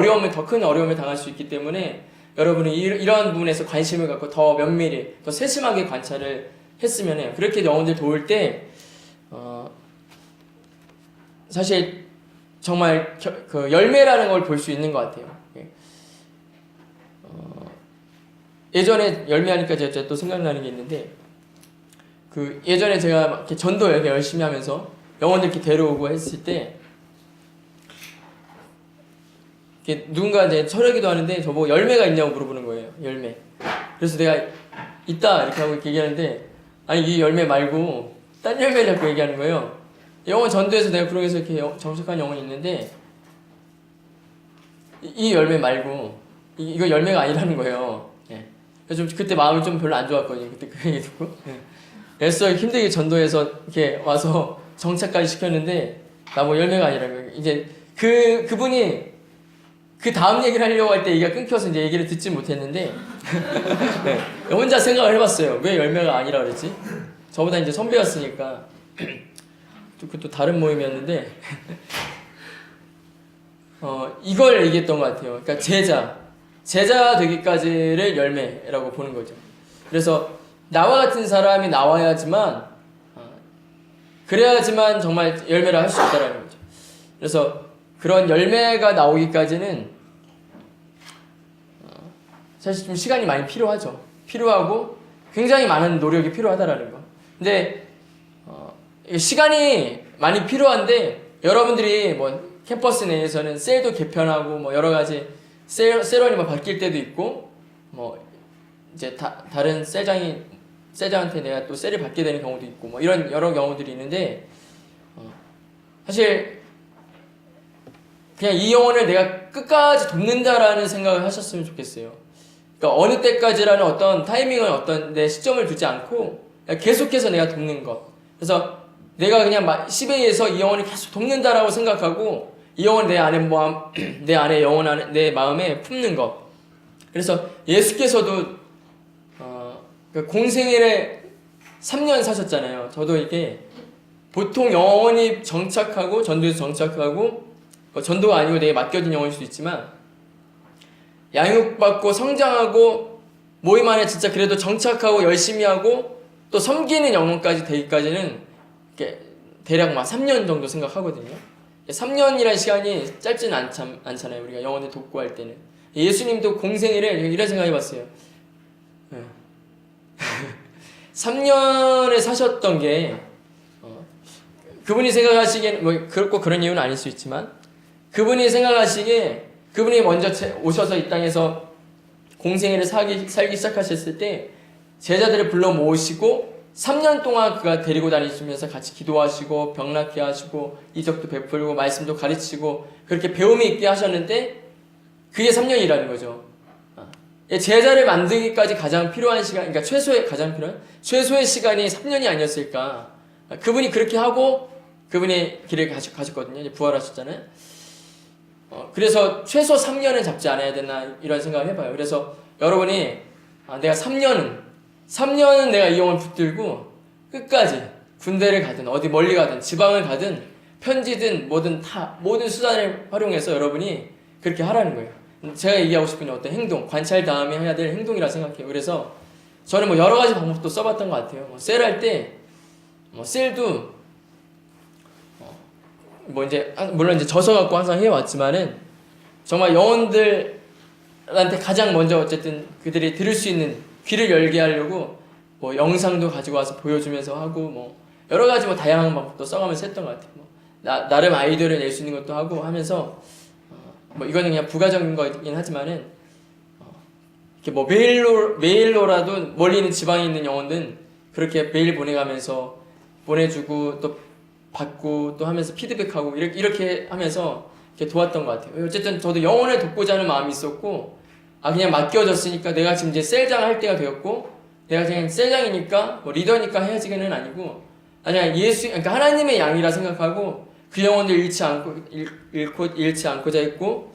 큰 어려움을 당할 수 있기 때문에 여러분이 이러한 부분에서 관심을 갖고 더 면밀히, 더 세심하게 관찰을 했으면 해요. 그렇게 영혼들 도울 때, 사실 정말 그 열매라는 걸 볼 수 있는 것 같아요. 예전에 열매하니까 제가 또 생각나는 게 있는데, 그 예전에 제가 막 이렇게 전도 이렇게 열심히 하면서 영혼들 이렇게 데려오고 했을 때, 이렇게 누군가 이제 철회기도 하는데 저보고 열매가 있냐고 물어보는 거예요. 열매. 그래서 내가 있다 이렇게 하고 이렇게 얘기하는데 아니 이 열매 말고 딴 열매 자꾸 얘기하는 거예요. 영혼 전도에서 내가 그러고서 이렇게 정착한 영혼이 있는데 이 열매 말고 이거 열매가 아니라는 거예요. 예. 그래서 좀 그때 마음이 좀 별로 안 좋았거든요. 그때 그 얘기 듣고. 예. 애써 힘들게 전도해서 이렇게 와서 정착까지 시켰는데 나 뭐 열매가 아니라는 거예요. 이제 그분이 그 다음 얘기를 하려고 할 때 얘기가 끊겨서 이제 얘기를 듣지 못했는데 네. 혼자 생각을 해봤어요. 왜 열매가 아니라 그랬지? 저보다 이제 선배였으니까 또 다른 모임이었는데 이걸 얘기했던 것 같아요. 그러니까 제자 되기까지를 열매라고 보는 거죠. 그래서 나와 같은 사람이 나와야지만 그래야지만 정말 열매를 할 수 있다라는 거죠. 그래서 그런 열매가 나오기까지는 사실 좀 시간이 많이 필요하고 굉장히 많은 노력이 필요하다라는 거. 근데 시간이 많이 필요한데 여러분들이 뭐 캠퍼스 내에서는 셀도 개편하고 뭐 여러 가지 셀원이 뭐 바뀔 때도 있고 뭐 이제 다른 셀장한테 내가 또 셀을 받게 되는 경우도 있고 뭐 이런 여러 경우들이 있는데 사실 그냥 이 영혼을 내가 끝까지 돕는다라는 생각을 하셨으면 좋겠어요. 그러니까 어느 때까지라는 어떤 타이밍을 어떤 내 시점을 두지 않고 계속해서 내가 돕는 것. 그래서 내가 그냥 10회에서 이 영혼을 계속 돕는다라고 생각하고 이 영혼을 내 안에 영혼 안에 내 마음에 품는 것. 그래서 예수께서도 공생애를 3년 사셨잖아요. 저도 이게 보통 영혼이 정착하고 전도에서 정착하고 전도가 아니고 내게 맡겨진 영혼일 수도 있지만 양육받고 성장하고 모임 안에 진짜 그래도 정착하고 열심히 하고 또 섬기는 영혼까지 되기까지는 대략 3년 정도 생각하거든요. 3년이라는 시간이 짧지는 않잖아요. 우리가 영혼을 돕고 할 때는. 예수님도 공생애를 이런 생각해봤어요. 3년을 사셨던 게 그분이 생각하시기엔 뭐 그렇고 그런 이유는 아닐 수 있지만 그분이 생각하시기에 그분이 먼저 오셔서 이 땅에서 공생애를 살기 시작하셨을 때 제자들을 불러 모으시고 3년 동안 그가 데리고 다니시면서 같이 기도하시고 병 낫게 하시고 이적도 베풀고 말씀도 가르치고 그렇게 배움이 있게 하셨는데 그게 3년이라는 거죠. 제자를 만들기까지 가장 필요한 시간, 그러니까 최소의 시간이 3년이 아니었을까. 그분이 그렇게 하고 그분이 길을 가셨거든요. 이제 부활하셨잖아요. 그래서 최소 3년은 잡지 않아야 되나 이런 생각을 해봐요. 그래서 여러분이 내가 3년은 내가 이 영을 붙들고 끝까지 군대를 가든 어디 멀리 가든 지방을 가든 편지든 뭐든 다 모든 수단을 활용해서 여러분이 그렇게 하라는 거예요. 제가 얘기하고 싶은 어떤 행동, 관찰 다음에 해야 될 행동이라 생각해요. 그래서 저는 뭐 여러 가지 방법도 써봤던 것 같아요. 셀할 때 셀도 뭐 이제 물론 이제 져서 갖고 항상 해왔지만은 정말 영혼들한테 가장 먼저 어쨌든 그들이 들을 수 있는 귀를 열게 하려고 뭐 영상도 가지고 와서 보여주면서 하고 뭐 여러 가지 뭐 다양한 방법도 써가면서 했던 것 같아요. 뭐 나름 아이디어를 낼 수 있는 것도 하고 하면서 뭐 이거는 그냥 부가적인 거긴 하지만은 이렇게 뭐 메일로라도 멀리 있는 지방에 있는 영혼들은 그렇게 메일 보내가면서 보내주고 또 받고 또 하면서 피드백하고 이렇게 하면서 이렇게 도왔던 것 같아요. 어쨌든 저도 영혼을 돕고자 하는 마음이 있었고 그냥 맡겨졌으니까 내가 지금 이제 셀장 할 때가 되었고 내가 그냥 셀장이니까 뭐 리더니까 해야지는 아니고 그냥 그러니까 하나님의 양이라 생각하고 그 영혼들 잃지 않고자 했고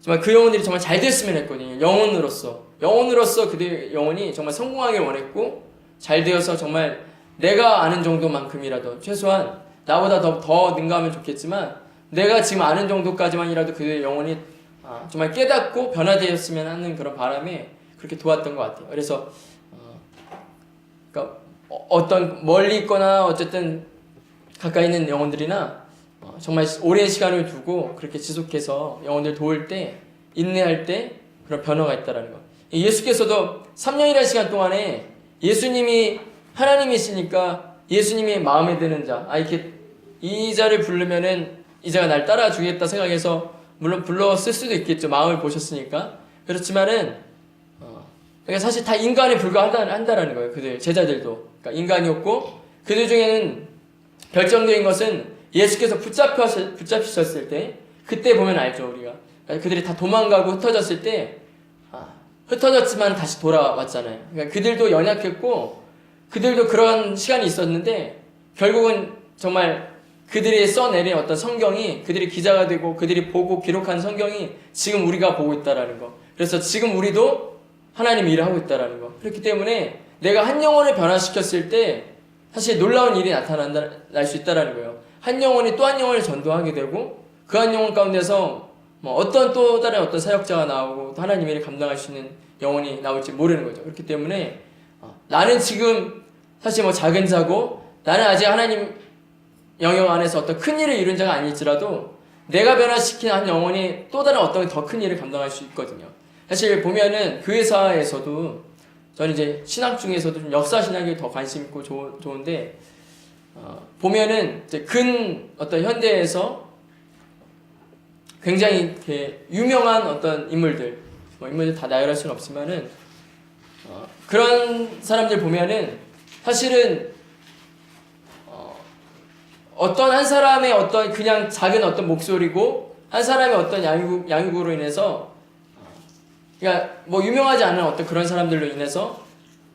정말 그 영혼들이 정말 잘 됐으면 했거든요. 영혼으로서 그들의 영혼이 정말 성공하길 원했고 잘 되어서 정말 내가 아는 정도만큼이라도 최소한 나보다 더 능가하면 좋겠지만 내가 지금 아는 정도까지만이라도 그들의 영혼이 정말 깨닫고 변화되었으면 하는 그런 바람에 그렇게 도왔던 것 같아요. 그래서 그러니까 어떤 멀리 있거나 어쨌든 가까이 있는 영혼들이나 정말 오랜 시간을 두고 그렇게 지속해서 영혼들 도울 때 인내할 때 그런 변화가 있다라는 거. 예수께서도 3년이라는 시간 동안에 예수님이 하나님이시니까 예수님이 마음에 드는 자, 이렇게 이 자를 부르면은 이 자가 날 따라주겠다 생각해서 물론 불렀을 수도 있겠죠. 마음을 보셨으니까. 그렇지만은 그러니까 사실 다 인간에 불과한다라는 거예요. 그들 제자들도 그러니까 인간이었고 그들 중에는 결정적인 것은 예수께서 붙잡히셨을 때 그때 보면 알죠 우리가. 그러니까 그들이 다 도망가고 흩어졌을 때 흩어졌지만 다시 돌아왔잖아요. 그러니까 그들도 연약했고 그들도 그런 시간이 있었는데 결국은 정말 그들이 써내린 어떤 성경이 그들이 기자가 되고 그들이 보고 기록한 성경이 지금 우리가 보고 있다라는 거. 그래서 지금 우리도 하나님 일을 하고 있다라는 거. 그렇기 때문에 내가 한 영혼을 변화시켰을 때 사실 놀라운 일이 날 수 있다라는 거예요. 한 영혼이 또 한 영혼을 전도하게 되고 그 한 영혼 가운데서 뭐 어떤 또 다른 어떤 사역자가 나오고 또 하나님의 일을 감당할 수 있는 영혼이 나올지 모르는 거죠. 그렇기 때문에 나는 지금 사실 뭐 작은 자고 나는 아직 하나님 영역 안에서 어떤 큰 일을 이룬 자가 아닐지라도 내가 변화시킨 한 영혼이 또 다른 어떤 더 큰 일을 감당할 수 있거든요. 사실 보면은 교회사에서도 저는 이제 신학 중에서도 좀 역사 신학에 더 관심 있고 좋은데 보면은 이제 어떤 현대에서 굉장히 이렇게 유명한 어떤 인물들 다 나열할 수는 없지만은 그런 사람들 보면은 사실은 어떤 한 사람의 어떤 그냥 작은 어떤 목소리고 한 사람의 어떤 양육으로 인해서 그러니까 뭐 유명하지 않은 어떤 그런 사람들로 인해서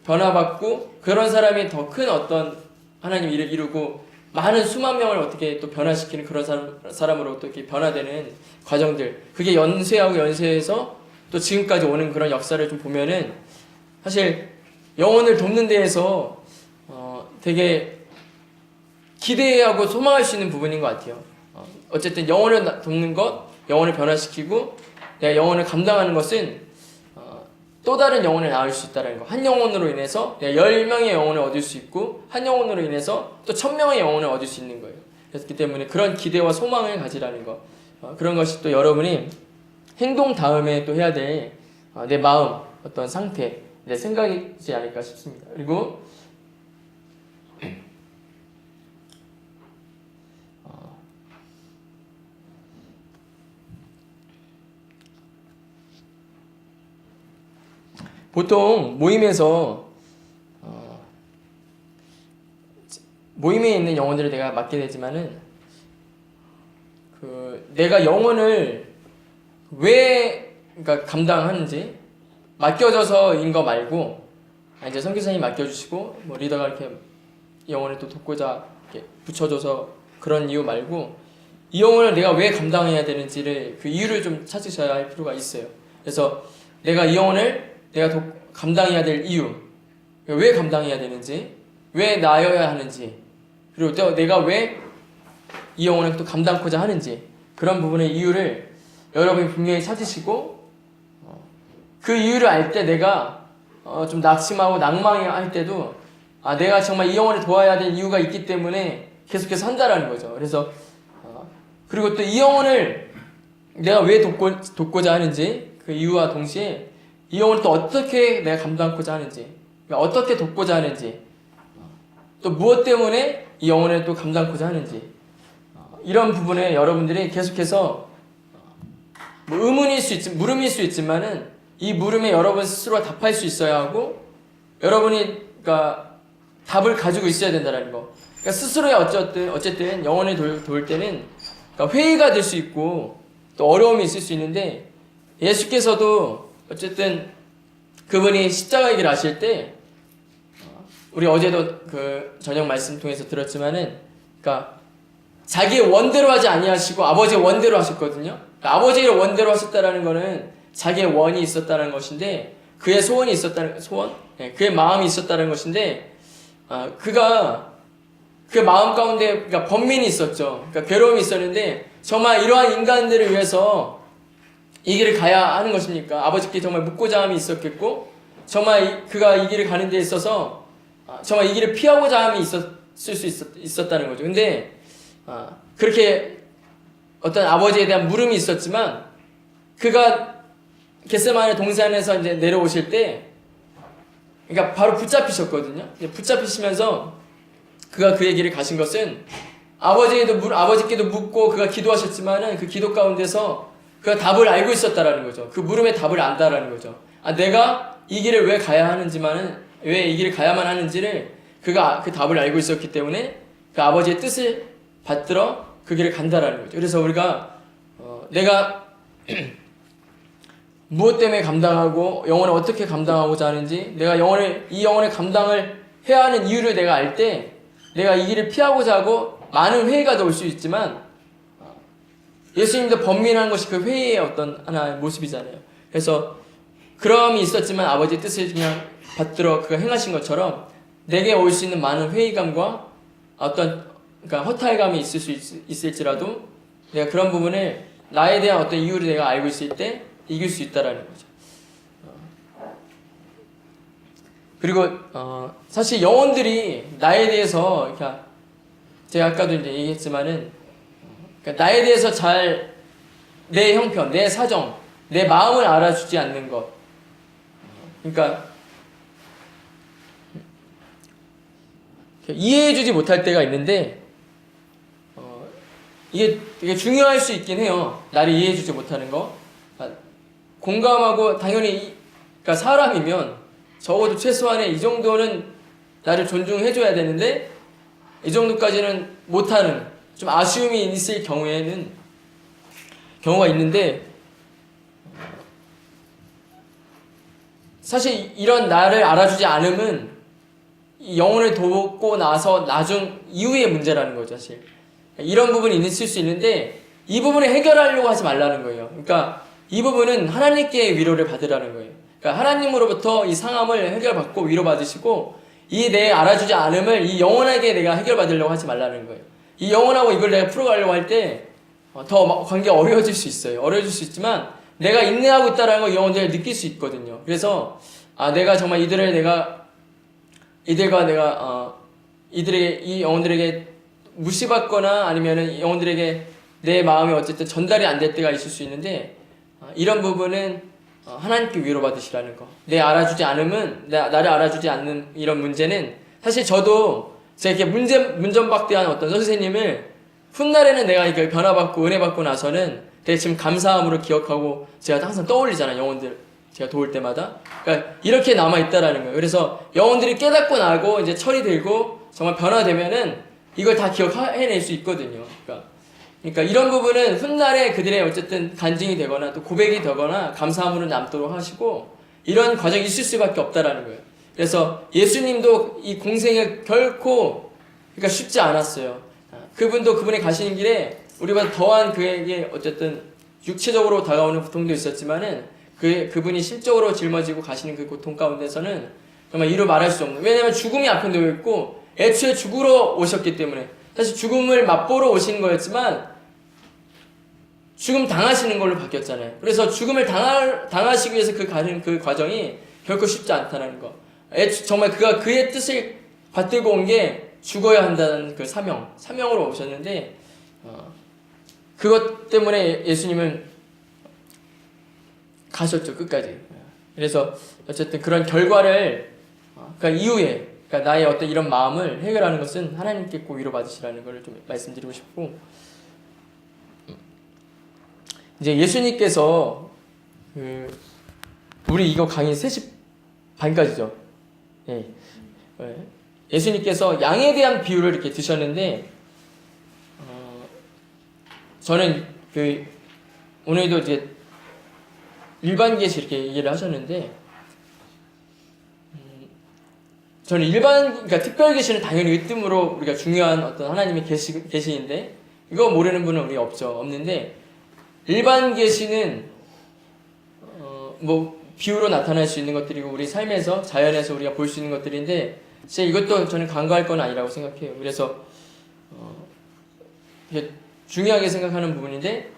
변화받고 그런 사람이 더 큰 어떤 하나님 일을 이루고 많은 수만 명을 어떻게 또 변화시키는 그런 사람으로 또 이렇게 변화되는 과정들 그게 연쇄하고 연쇄해서 또 지금까지 오는 그런 역사를 좀 보면은 사실 영혼을 돕는 데에서 되게 기대하고 소망할 수 있는 부분인 것 같아요. 어쨌든 영혼을 돕는 것, 영혼을 변화시키고 내가 영혼을 감당하는 것은 또 다른 영혼을 낳을 수 있다는 거. 한 영혼으로 인해서 내가 10명의 영혼을 얻을 수 있고 한 영혼으로 인해서 또 1000명의 영혼을 얻을 수 있는 거예요. 그렇기 때문에 그런 기대와 소망을 가지라는 거. 그런 것이 또 여러분이 행동 다음에 또 해야 될 내 마음, 어떤 상태, 내 생각이지 않을까 싶습니다. 그리고 보통 모임에서 모임에 있는 영혼들을 내가 맡게 되지만은 내가 영혼을 왜 그러니까 감당하는지 맡겨져서인 거 말고 이제 선교사님이 맡겨주시고 뭐 리더가 이렇게 영혼을 또 돕고자 이렇게 붙여줘서 그런 이유 말고 이 영혼을 내가 왜 감당해야 되는지를 그 이유를 좀 찾으셔야 할 필요가 있어요. 그래서 내가 이 영혼을 내가 감당해야 될 이유, 왜 감당해야 되는지, 왜 나여야 하는지, 그리고 또 내가 왜 이 영혼을 또 감당하고자 하는지 그런 부분의 이유를 여러분이 분명히 찾으시고 그 이유를 알 때 내가 좀 낙심하고 낭망할 때도 내가 정말 이 영혼을 도와야 될 이유가 있기 때문에 계속해서 한다라는 거죠. 그래서 그리고 또 이 영혼을 내가 왜 돕고자 하는지 그 이유와 동시에 이 영혼을 또 어떻게 내가 감당하고자 하는지, 그러니까 어떻게 돕고자 하는지, 또 무엇 때문에 이 영혼을 또 감당하고자 하는지 이런 부분에 여러분들이 계속해서 뭐 의문일 수 있지, 물음일 수 있지만은 이 물음에 여러분 스스로가 답할 수 있어야 하고 여러분이 그러니까 답을 가지고 있어야 된다는 거. 그러니까 스스로의 어쨌든 영혼을 도울 때는 그러니까 회의가 될 수 있고 또 어려움이 있을 수 있는데 예수께서도 어쨌든 그분이 십자가의 길 하실 때 우리 어제도 그 저녁 말씀 통해서 들었지만은 그러니까 자기의 원대로 하지 아니하시고 아버지의 원대로 하셨거든요. 그러니까 아버지의 원대로 하셨다라는 거는 자기의 원이 있었다는 것인데 그의 소원이 있었다는 그의 마음이 있었다는 것인데 그가 그 마음 가운데 그러니까 번민이 있었죠. 그러니까 괴로움이 있었는데 정말 이러한 인간들을 위해서 이 길을 가야 하는 것입니까? 아버지께 정말 묻고자 함이 있었겠고 정말 그가 이 길을 가는 데 있어서 정말 이 길을 피하고자 함이 있었을 수 있었다는 거죠. 근데 그렇게 어떤 아버지에 대한 물음이 있었지만 그가 겟세마네 동산에서 이제 내려오실 때 그러니까 바로 붙잡히셨거든요. 붙잡히시면서 그가 그의 길을 가신 것은 아버지께도 묻고 그가 기도하셨지만은 그 기도 가운데서 그가 답을 알고 있었다라는 거죠. 그 물음의 답을 안다라는 거죠. 내가 이 길을 왜 가야 하는지만은 왜 이 길을 가야만 하는지를 그가 그 답을 알고 있었기 때문에 그 아버지의 뜻을 받들어 그 길을 간다라는 거죠. 그래서 우리가 내가 무엇 때문에 감당하고 영혼을 어떻게 감당하고자 하는지 내가 이 영혼의 감당을 해야 하는 이유를 내가 알 때 내가 이 길을 피하고자 하고 많은 회의가 올 수 있지만 예수님도 번민한 것이 그 회의의 어떤 하나의 모습이잖아요. 그래서 그럼이 있었지만 아버지의 뜻을 그냥 받들어 그가 행하신 것처럼 내게 올 수 있는 많은 회의감과 어떤 그러니까 허탈감이 있을 수 있을지라도 내가 그런 부분을 나에 대한 어떤 이유를 내가 알고 있을 때 이길 수 있다라는 거죠. 그리고 사실 영혼들이 나에 대해서 그러니까 제가 아까도 이제 얘기했지만은 그러니까 나에 대해서 잘 내 형편, 내 사정, 내 마음을 알아주지 않는 것. 그러니까 이해해주지 못할 때가 있는데 이게 되게 중요할 수 있긴 해요. 나를 이해해주지 못하는 거. 공감하고 당연히 그러니까 사람이면 적어도 최소한의 이 정도는 나를 존중해줘야 되는데 이 정도까지는 못하는 좀 아쉬움이 있을 경우가 있는데 사실 이런 나를 알아주지 않음은 이 영혼을 돕고 나서 나중 이후의 문제라는 거죠. 사실 이런 부분이 있을 수 있는데 이 부분을 해결하려고 하지 말라는 거예요. 그러니까 이 부분은 하나님께 위로를 받으라는 거예요. 그러니까 하나님으로부터 이 상함을 해결받고 위로받으시고 이 내 알아주지 않음을 이 영혼에게 내가 해결받으려고 하지 말라는 거예요. 이 영혼하고 이걸 내가 풀어가려고 할 때 더 관계가 어려워질 수 있어요. 어려워질 수 있지만 내가 인내하고 있다는 걸 이 영혼들이 느낄 수 있거든요. 그래서 내가 정말 이들과 내가 이 영혼들에게 무시받거나 아니면은 이 영혼들에게 내 마음이 어쨌든 전달이 안 될 때가 있을 수 있는데 이런 부분은 하나님께 위로받으시라는 거. 내 알아주지 않음은 나를 알아주지 않는 이런 문제는 사실 저도 제가 이렇게 문전박대한 어떤 선생님을 훗날에는 내가 이렇게 변화받고 은혜 받고 나서는 되게 지금 감사함으로 기억하고 제가 항상 떠올리잖아요. 영혼들 제가 도울 때마다. 그러니까 이렇게 남아 있다라는 거예요. 그래서 영혼들이 깨닫고 나고 이제 철이 들고 정말 변화되면은 이걸 다 기억해낼 수 있거든요. 그러니까 이런 부분은 훗날에 그들의 어쨌든 간증이 되거나 또 고백이 되거나 감사함으로 남도록 하시고 이런 과정이 있을 수밖에 없다라는 거예요. 그래서 예수님도 이 공생에 결코 그러니까 쉽지 않았어요. 그분도 그분의 가시는 길에 우리보다 더한 그에게 어쨌든 육체적으로 다가오는 고통도 있었지만은 그분이 실적으로 짊어지고 가시는 그 고통 가운데서는 정말 이루 말할 수 없는, 왜냐하면 죽음이 앞에 놓여 있고 애초에 죽으러 오셨기 때문에 사실 죽음을 맛보러 오신 거였지만 죽음 당하시는 걸로 바뀌었잖아요. 그래서 죽음을 당하시기 위해서 가는 그 과정이 결코 쉽지 않다는 거. 정말 그가 그의 뜻을 받들고 온 게 죽어야 한다는 그 사명으로 오셨는데 그것 때문에 예수님은 가셨죠, 끝까지. 그래서 어쨌든 그런 결과를 그러니까 이후에 그러니까 나의 어떤 이런 마음을 해결하는 것은 하나님께 꼭 위로받으시라는 걸 좀 말씀드리고 싶고, 이제 예수님께서 우리 이거 강의 3시 반까지죠. 예. 예수님께서 양에 대한 비유를 이렇게 드셨는데 저는 오늘도 이제 일반계시 이렇게 얘기를 하셨는데 저는 그러니까 특별계시는 당연히 으뜸으로 우리가 중요한 어떤 하나님의 계시인데 이거 모르는 분은 우리 없는데 일반 계시는 뭐 비유로 나타날 수 있는 것들이고 우리 삶에서 자연에서 우리가 볼 수 있는 것들인데 진짜 이것도 저는 간과할 건 아니라고 생각해요. 그래서 중요하게 생각하는 부분인데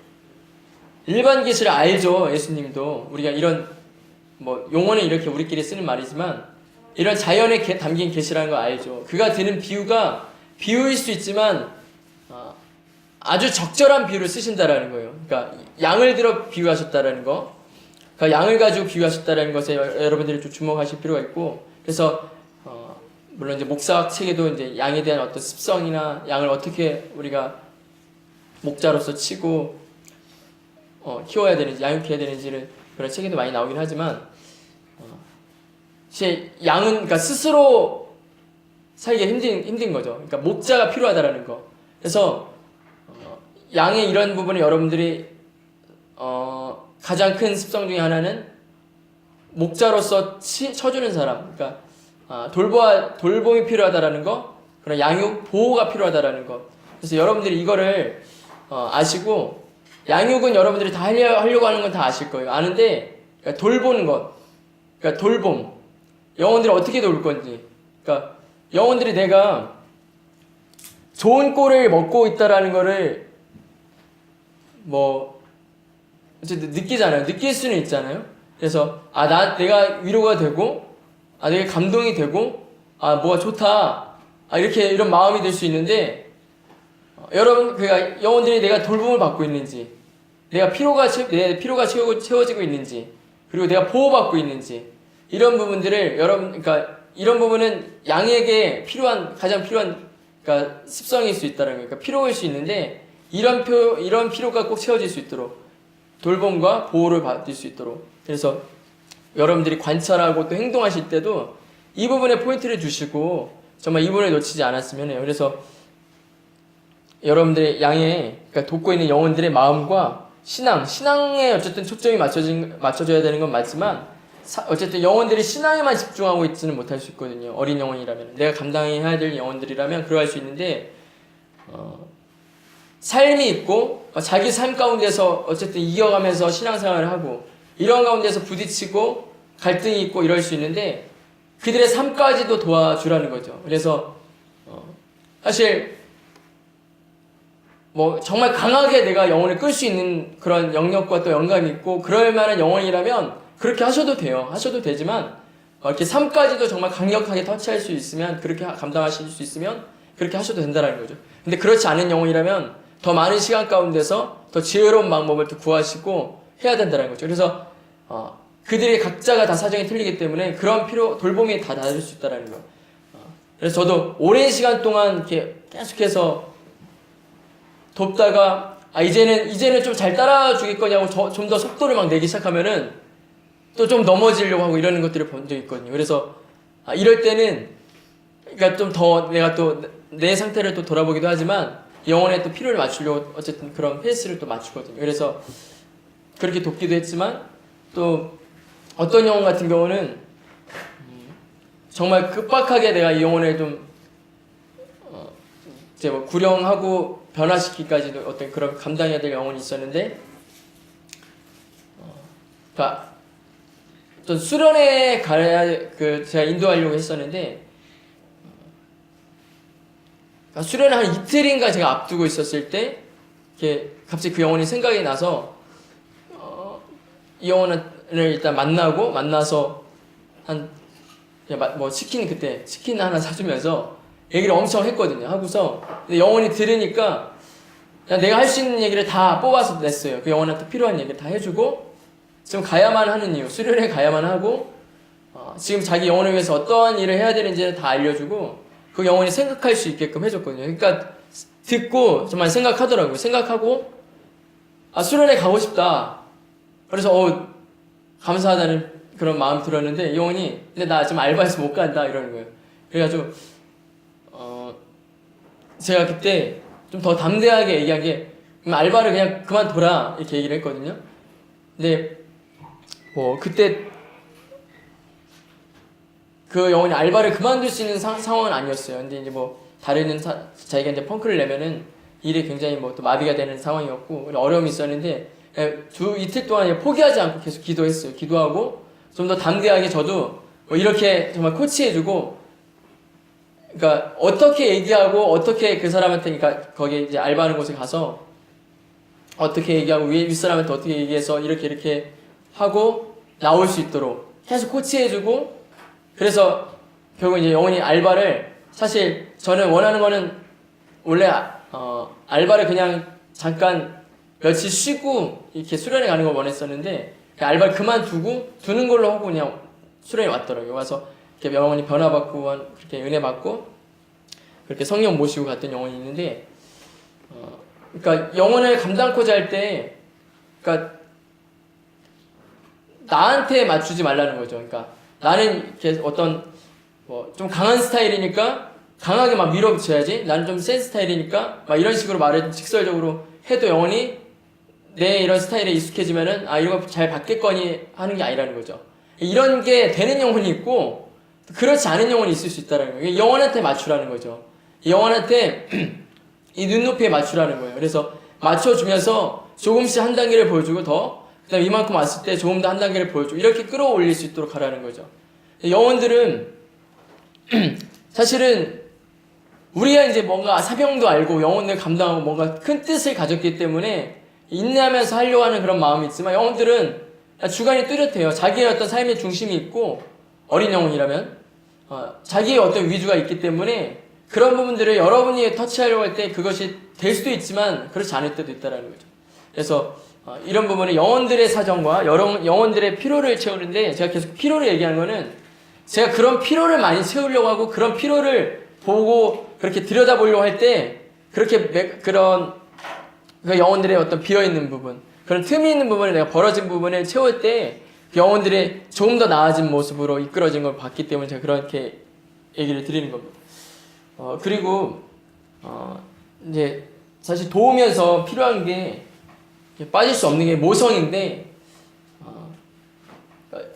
일반 계시를 알죠. 예수님도 우리가 이런 뭐 용어는 이렇게 우리끼리 쓰는 말이지만 이런 자연에 담긴 계시라는 거 알죠. 그가 드는 비유가 비유일 수 있지만 아주 적절한 비유를 쓰신다라는 거예요. 그러니까 양을 들어 비유하셨다라는 거, 그러니까 양을 가지고 비유하셨다라는 것에 여러분들이 좀 주목하실 필요가 있고, 그래서 물론 이제 목사학 책에도 이제 양에 대한 어떤 습성이나 양을 어떻게 우리가 목자로서 치고 키워야 되는지 양육해야 되는지를 그런 책에도 많이 나오긴 하지만 사실 양은 그러니까 스스로 살기가 힘든 거죠. 그러니까 목자가 필요하다라는 거. 그래서 양의 이런 부분을 여러분들이 가장 큰 습성 중에 하나는 목자로서 쳐주는 사람, 그러니까 돌봄이 필요하다라는 거, 그런 양육 보호가 필요하다라는 거. 그래서 여러분들이 이거를 아시고 양육은 여러분들이 다 하려고 하는 건 다 아실 거예요. 아는데 그러니까 돌보는 것, 그러니까 돌봄, 영혼들이 어떻게 돌볼 건지, 그러니까 영혼들이 내가 좋은 꼴을 먹고 있다라는 거를 뭐 어쨌든 느끼잖아요. 느낄 수는 있잖아요. 그래서 내가 위로가 되고 내가 감동이 되고 뭐가 좋다 이런 마음이 들 수 있는데 여러분 그러니까 영혼들이 내가 돌봄을 받고 있는지, 내 피로가 채워지고 있는지, 그리고 내가 보호받고 있는지, 이런 부분들을 그러니까 이런 부분은 양에게 가장 필요한 그러니까 습성일 수 있다는 거예요. 그러니까 필요일 수 있는데 이런 필요가 꼭 채워질 수 있도록 돌봄과 보호를 받을 수 있도록, 그래서 여러분들이 관찰하고 또 행동하실 때도 이 부분에 포인트를 주시고 정말 이 부분을 놓치지 않았으면 해요. 그래서 여러분들의 그러니까 돕고 있는 영혼들의 마음과 신앙에 어쨌든 초점이 맞춰져야 되는 건 맞지만 어쨌든 영혼들이 신앙에만 집중하고 있지는 못할 수 있거든요. 어린 영혼이라면, 내가 감당해야 될 영혼들이라면 그러할 수 있는데 삶이 있고 자기 삶 가운데서 어쨌든 이겨가면서 신앙생활을 하고 이런 가운데서 부딪히고 갈등이 있고 이럴 수 있는데 그들의 삶까지도 도와주라는 거죠. 그래서 사실 뭐 정말 강하게 내가 영혼을 끌 수 있는 그런 영역과 또 영감이 있고 그럴 만한 영혼이라면 그렇게 하셔도 돼요. 하셔도 되지만 이렇게 삶까지도 정말 강력하게 터치할 수 있으면, 그렇게 감당하실 수 있으면 그렇게 하셔도 된다는 거죠. 근데 그렇지 않은 영혼이라면 더 많은 시간 가운데서 더 지혜로운 방법을 또 구하시고 해야 된다는 거죠. 그래서 그들이 각자가 다 사정이 틀리기 때문에 그런 돌봄이 다 다를 수 있다는 거예요. 그래서 저도 오랜 시간 동안 이렇게 계속해서 돕다가 이제는 좀 잘 따라주겠거냐고 좀 더 속도를 막 내기 시작하면은 또 좀 넘어지려고 하고 이러는 것들을 본 적이 있거든요. 그래서 이럴 때는 그러니까 좀 더 내가 또 내 상태를 또 돌아보기도 하지만 영혼에 또 필요를 맞추려고 어쨌든 그런 페이스를 또 맞추거든요. 그래서 그렇게 돕기도 했지만 또 어떤 영혼 같은 경우는 정말 급박하게 내가 이 영혼을 좀 이제 뭐 구령하고 변화시키기까지도 어떤 그런 감당해야 될 영혼이 있었는데, 그러니까 좀 수련회 가야 제가 인도하려고 했었는데, 그러니까 수련회 한 이틀인가 제가 앞두고 있었을 때, 이렇게 갑자기 그 영혼이 생각이 나서 이 영혼을 일단 만나서 뭐 치킨 하나 사주면서 얘기를 엄청 했거든요. 하고서 근데 영혼이 들으니까 그냥 내가 할 수 있는 얘기를 다 뽑아서 냈어요. 그 영혼한테 필요한 얘기를 다 해주고, 지금 가야만 하는 이유, 수련회 가야만 하고, 지금 자기 영혼을 위해서 어떠한 일을 해야 되는지를 다 알려주고, 그 영혼이 생각할 수 있게끔 해줬거든요. 그러니까 듣고 정말 생각하더라고요. 생각하고 수련회 가고 싶다. 그래서 감사하다는 그런 마음 들었는데, 영혼이 근데 나 지금 알바해서 못 간다 이러는 거예요. 그래가지고 제가 그때 좀 더 담대하게 얘기한 게, 그럼 알바를 그냥 그만둬라 이렇게 얘기를 했거든요. 근데 뭐 그때 그 영혼이 알바를 그만둘 수 있는 상황은 아니었어요. 근데 이제 뭐 다른 자기가 이제 펑크를 내면은 일이 굉장히 뭐 또 마비가 되는 상황이었고 어려움이 있었는데, 이틀 동안 포기하지 않고 계속 기도했어요. 기도하고 좀 더 담대하게 저도 뭐 이렇게 정말 코치해주고, 그러니까 어떻게 얘기하고 어떻게 그 사람한테, 그러니까 거기 이제 알바하는 곳에 가서 어떻게 얘기하고 윗사람한테 어떻게 얘기해서 이렇게 하고 나올 수 있도록 계속 코치해주고, 그래서 결국 이제 영혼이 알바를, 사실 저는 원하는 거는 원래 알바를 그냥 잠깐 며칠 쉬고 이렇게 수련회 가는 걸 원했었는데, 알바를 두는 걸로 하고 그냥 수련회 왔더라고요. 와서 이렇게 영혼이 변화받고 그렇게 은혜 받고 그렇게 성령 모시고 갔던 영혼이 있는데, 그러니까 영혼을 감당코자 할 때, 그러니까 나한테 맞추지 말라는 거죠. 그러니까 나는 이렇게 어떤 뭐 좀 강한 스타일이니까 강하게 막 밀어붙여야지, 나는 좀 센 스타일이니까 막 이런 식으로 말을 직설적으로 해도 영혼이 내 이런 스타일에 익숙해지면은 이런 거 잘 받겠거니 하는 게 아니라는 거죠. 이런 게 되는 영혼이 있고 그렇지 않은 영혼이 있을 수 있다는 거예요. 영혼한테 맞추라는 거죠. 영혼한테 이 눈높이에 맞추라는 거예요. 그래서 맞춰주면서 조금씩 한 단계를 보여주고 그다음에 이만큼 왔을 때 조금 더 한 단계를 보여주고 이렇게 끌어올릴 수 있도록 하라는 거죠. 영혼들은 사실은 우리가 이제 뭔가 사명도 알고 영혼을 감당하고 뭔가 큰 뜻을 가졌기 때문에 인내하면서 하려고 하는 그런 마음이 있지만, 영혼들은 주관이 뚜렷해요. 자기의 어떤 삶의 중심이 있고, 어린 영혼이라면 자기의 어떤 위주가 있기 때문에 그런 부분들을 여러분이 터치하려고 할 때 그것이 될 수도 있지만 그렇지 않을 때도 있다는 거죠. 그래서 이런 부분은 영혼들의 사정과 영혼들의 피로를 채우는데, 제가 계속 피로를 얘기하는 거는 제가 그런 피로를 많이 채우려고 하고 그런 피로를 보고 그렇게 들여다보려고 할 때 그렇게 그런 그 영혼들의 어떤 비어있는 부분, 그런 틈이 있는 부분에 내가 벌어진 부분을 채울 때 그 영혼들이 조금 더 나아진 모습으로 이끌어진 걸 봤기 때문에 제가 그렇게 얘기를 드리는 겁니다. 그리고 이제 사실 도우면서 필요한 게 빠질 수 없는 게 모성인데,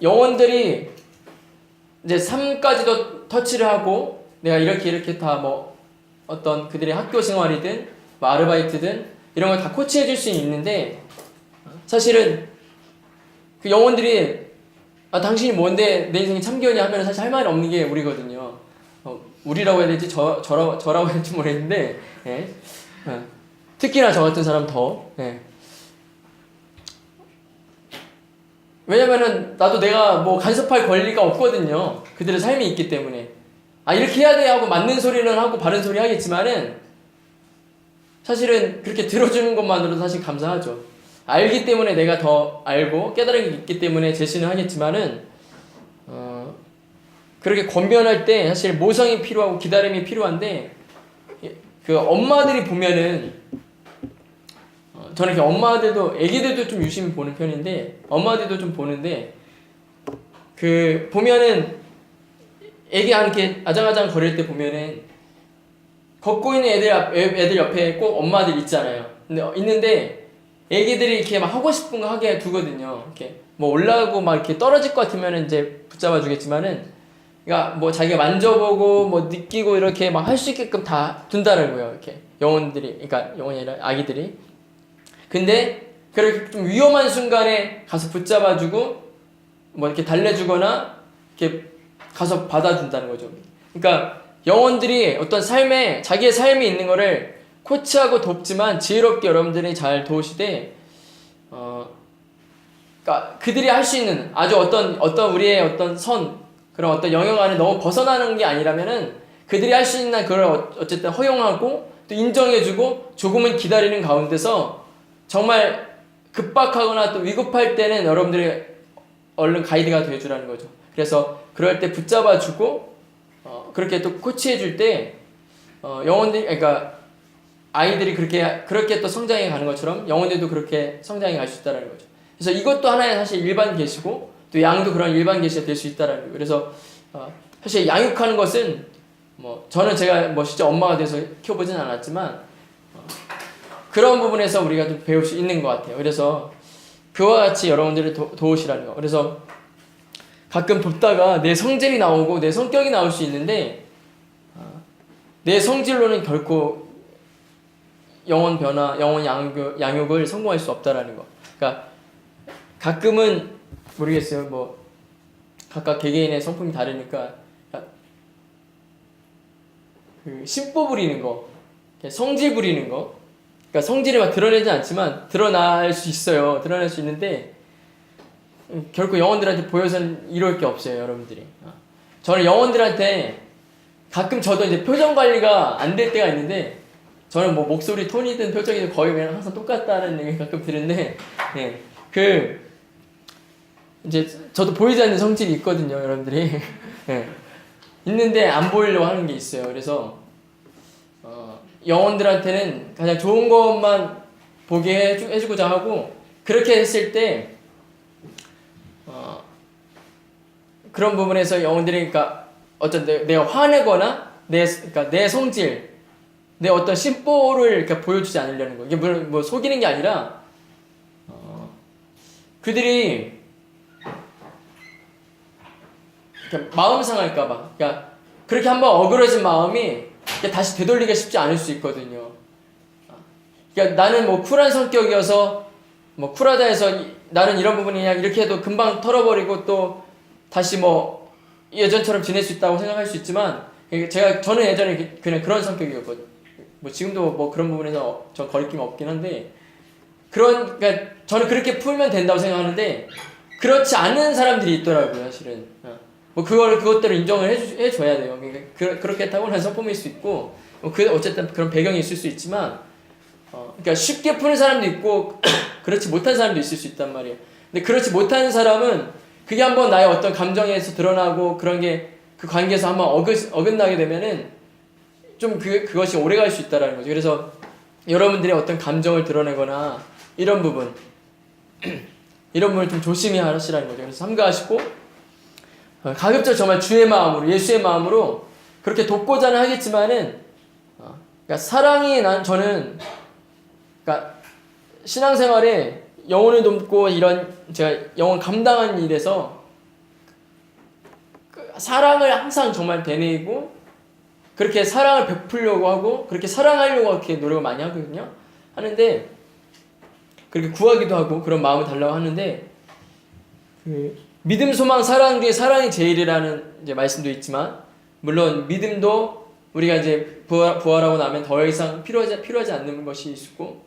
영혼들이 이제 삶까지도 터치를 하고 내가 이렇게 다 뭐 어떤 그들의 학교 생활이든 뭐 아르바이트든 이런 걸 다 코치해 줄 수 있는데, 사실은 그 영혼들이 당신이 뭔데 내 인생이 참견이야 하면 사실 할 말이 없는 게 우리거든요. 우리라고 해야 될지 저라고 해야 될지 모르겠는데, 특히나 저 같은 사람 더. 왜냐면은 나도 내가 뭐 간섭할 권리가 없거든요. 그들의 삶이 있기 때문에. 이렇게 해야 돼 하고 맞는 소리는 하고 바른 소리 하겠지만은 사실은 그렇게 들어주는 것만으로도 사실 감사하죠. 알기 때문에 내가 더 알고 깨달은 게 있기 때문에 제시는 하겠지만은 그렇게 권면할 때 사실 모성이 필요하고 기다림이 필요한데, 그 엄마들이 보면은 저는 이렇게 엄마들도, 애기들도 좀 유심히 보는 편인데 엄마들도 좀 보는데, 그 보면은 애기 이렇게 아장아장 거릴 때 보면은 걷고 있는 애들 옆에 꼭 엄마들 있잖아요. 근데 있는데 애기들이 이렇게 막 하고 싶은 거 하게 두거든요. 이렇게 뭐 올라가고 막 이렇게 떨어질 것 같으면은 이제 붙잡아 주겠지만은, 그러니까 뭐 자기가 만져보고 뭐 느끼고 이렇게 막 할 수 있게끔 다 둔다는 거예요. 이렇게 영혼들이, 그러니까 영혼이 아니라 아기들이. 근데 그렇게 좀 위험한 순간에 가서 붙잡아주고 뭐 이렇게 달래주거나 이렇게 가서 받아준다는 거죠. 그러니까 영혼들이 어떤 삶에 자기의 삶이 있는 거를 코치하고 돕지만 지혜롭게 여러분들이 잘 도우시되, 그러니까 그들이 할 수 있는 아주 어떤 우리의 어떤 그런 어떤 영역 안에 너무 벗어나는 게 아니라면은 그들이 할 수 있는 그걸 어쨌든 허용하고 또 인정해주고 조금은 기다리는 가운데서 정말 급박하거나 또 위급할 때는 여러분들이 얼른 가이드가 되어주라는 거죠. 그래서 그럴 때 붙잡아주고 그렇게 또 코치해줄 때 영혼들이, 그러니까 아이들이 그렇게 또 성장해 가는 것처럼 영혼들도 그렇게 성장해 갈 수 있다는 거죠. 그래서 이것도 하나의 사실 일반 계시고 또 양도 그런 일반 계시가 될 수 있다는 거예요. 그래서 사실 양육하는 것은 뭐 저는 제가 뭐 진짜 엄마가 돼서 키워보진 않았지만 그런 부분에서 우리가 좀 배울 수 있는 것 같아요. 그래서 그와 같이 여러분들을 도우시라는 거. 그래서 가끔 돕다가 내 성질이 나오고 내 성격이 나올 수 있는데 내 성질로는 결코 영혼 변화, 영혼 양육을 성공할 수 없다라는 거. 그러니까 가끔은 모르겠어요. 뭐 각각 개개인의 성품이 다르니까 그 심보 부리는 거, 성질 부리는 거. 그러니까 성질을 막 드러내지 않지만 드러날 수 있어요. 드러날 수 있는데 결코 영혼들한테 보여서는 이럴 게 없어요, 여러분들이. 저는 영혼들한테 가끔 저도 이제 표정 관리가 안 될 때가 있는데, 저는 뭐 목소리 톤이든 표정이든 거의 그냥 항상 똑같다는 얘기 가끔 들은데, 이제 저도 보이지 않는 성질이 있거든요, 여러분들이. 있는데 안 보이려고 하는 게 있어요. 그래서 영혼들한테는 가장 좋은 것만 보게 해주고자 하고, 그렇게 했을 때 그런 부분에서 영혼들이, 그러니까 어쨌든 내가 화내거나 그러니까 내 성질, 내 어떤 심보를 이렇게 보여주지 않으려는 거. 이게 물론 뭐 속이는 게 아니라 그들이 마음 상할까봐. 그러니까 그렇게 한번 어그러진 마음이 다시 되돌리기가 쉽지 않을 수 있거든요. 그러니까 나는 뭐 쿨한 성격이어서 뭐 쿨하다 해서 나는 이런 부분이 그냥 이렇게 해도 금방 털어버리고 또 다시 뭐 예전처럼 지낼 수 있다고 생각할 수 있지만, 저는 예전에 그냥 그런 성격이었거든요. 뭐 지금도 뭐 그런 부분에서 저 거리낌 없긴 한데, 그러니까 저는 그렇게 풀면 된다고 생각하는데 그렇지 않은 사람들이 있더라고요, 사실은. 뭐 그것대로 인정을 해줘야 돼요. 그러니까 그렇게 타고난 성품일 수 있고, 뭐 어쨌든 그런 배경이 있을 수 있지만, 그러니까 쉽게 푸는 사람도 있고 그렇지 못한 사람도 있을 수 있단 말이에요. 근데 그렇지 못한 사람은 그게 한번 나의 어떤 감정에서 드러나고 그런 게 그 관계에서 한번 어긋나게 되면은 좀 그것이 오래 갈 수 있다라는 거죠. 그래서 여러분들의 어떤 감정을 드러내거나 이런 부분을 좀 조심히 하시라는 거죠. 그래서 삼가하시고 가급적 정말 주의 마음으로, 예수의 마음으로 그렇게 돕고자는 하겠지만은, 그러니까 사랑이 저는 그러니까 신앙생활에 영혼을 돕고 이런 제가 영혼 감당한 일에서 사랑을 항상 정말 되뇌이고 그렇게 사랑을 베풀려고 하고 그렇게 사랑하려고 그렇게 노력을 많이 하거든요. 하는데 그렇게 구하기도 하고 그런 마음을 달라고 하는데, 믿음, 소망, 사랑 중에 사랑이 제일이라는 이제 말씀도 있지만, 물론 믿음도 우리가 이제 부활하고 나면 더 이상 필요하지 않는 것이 있고,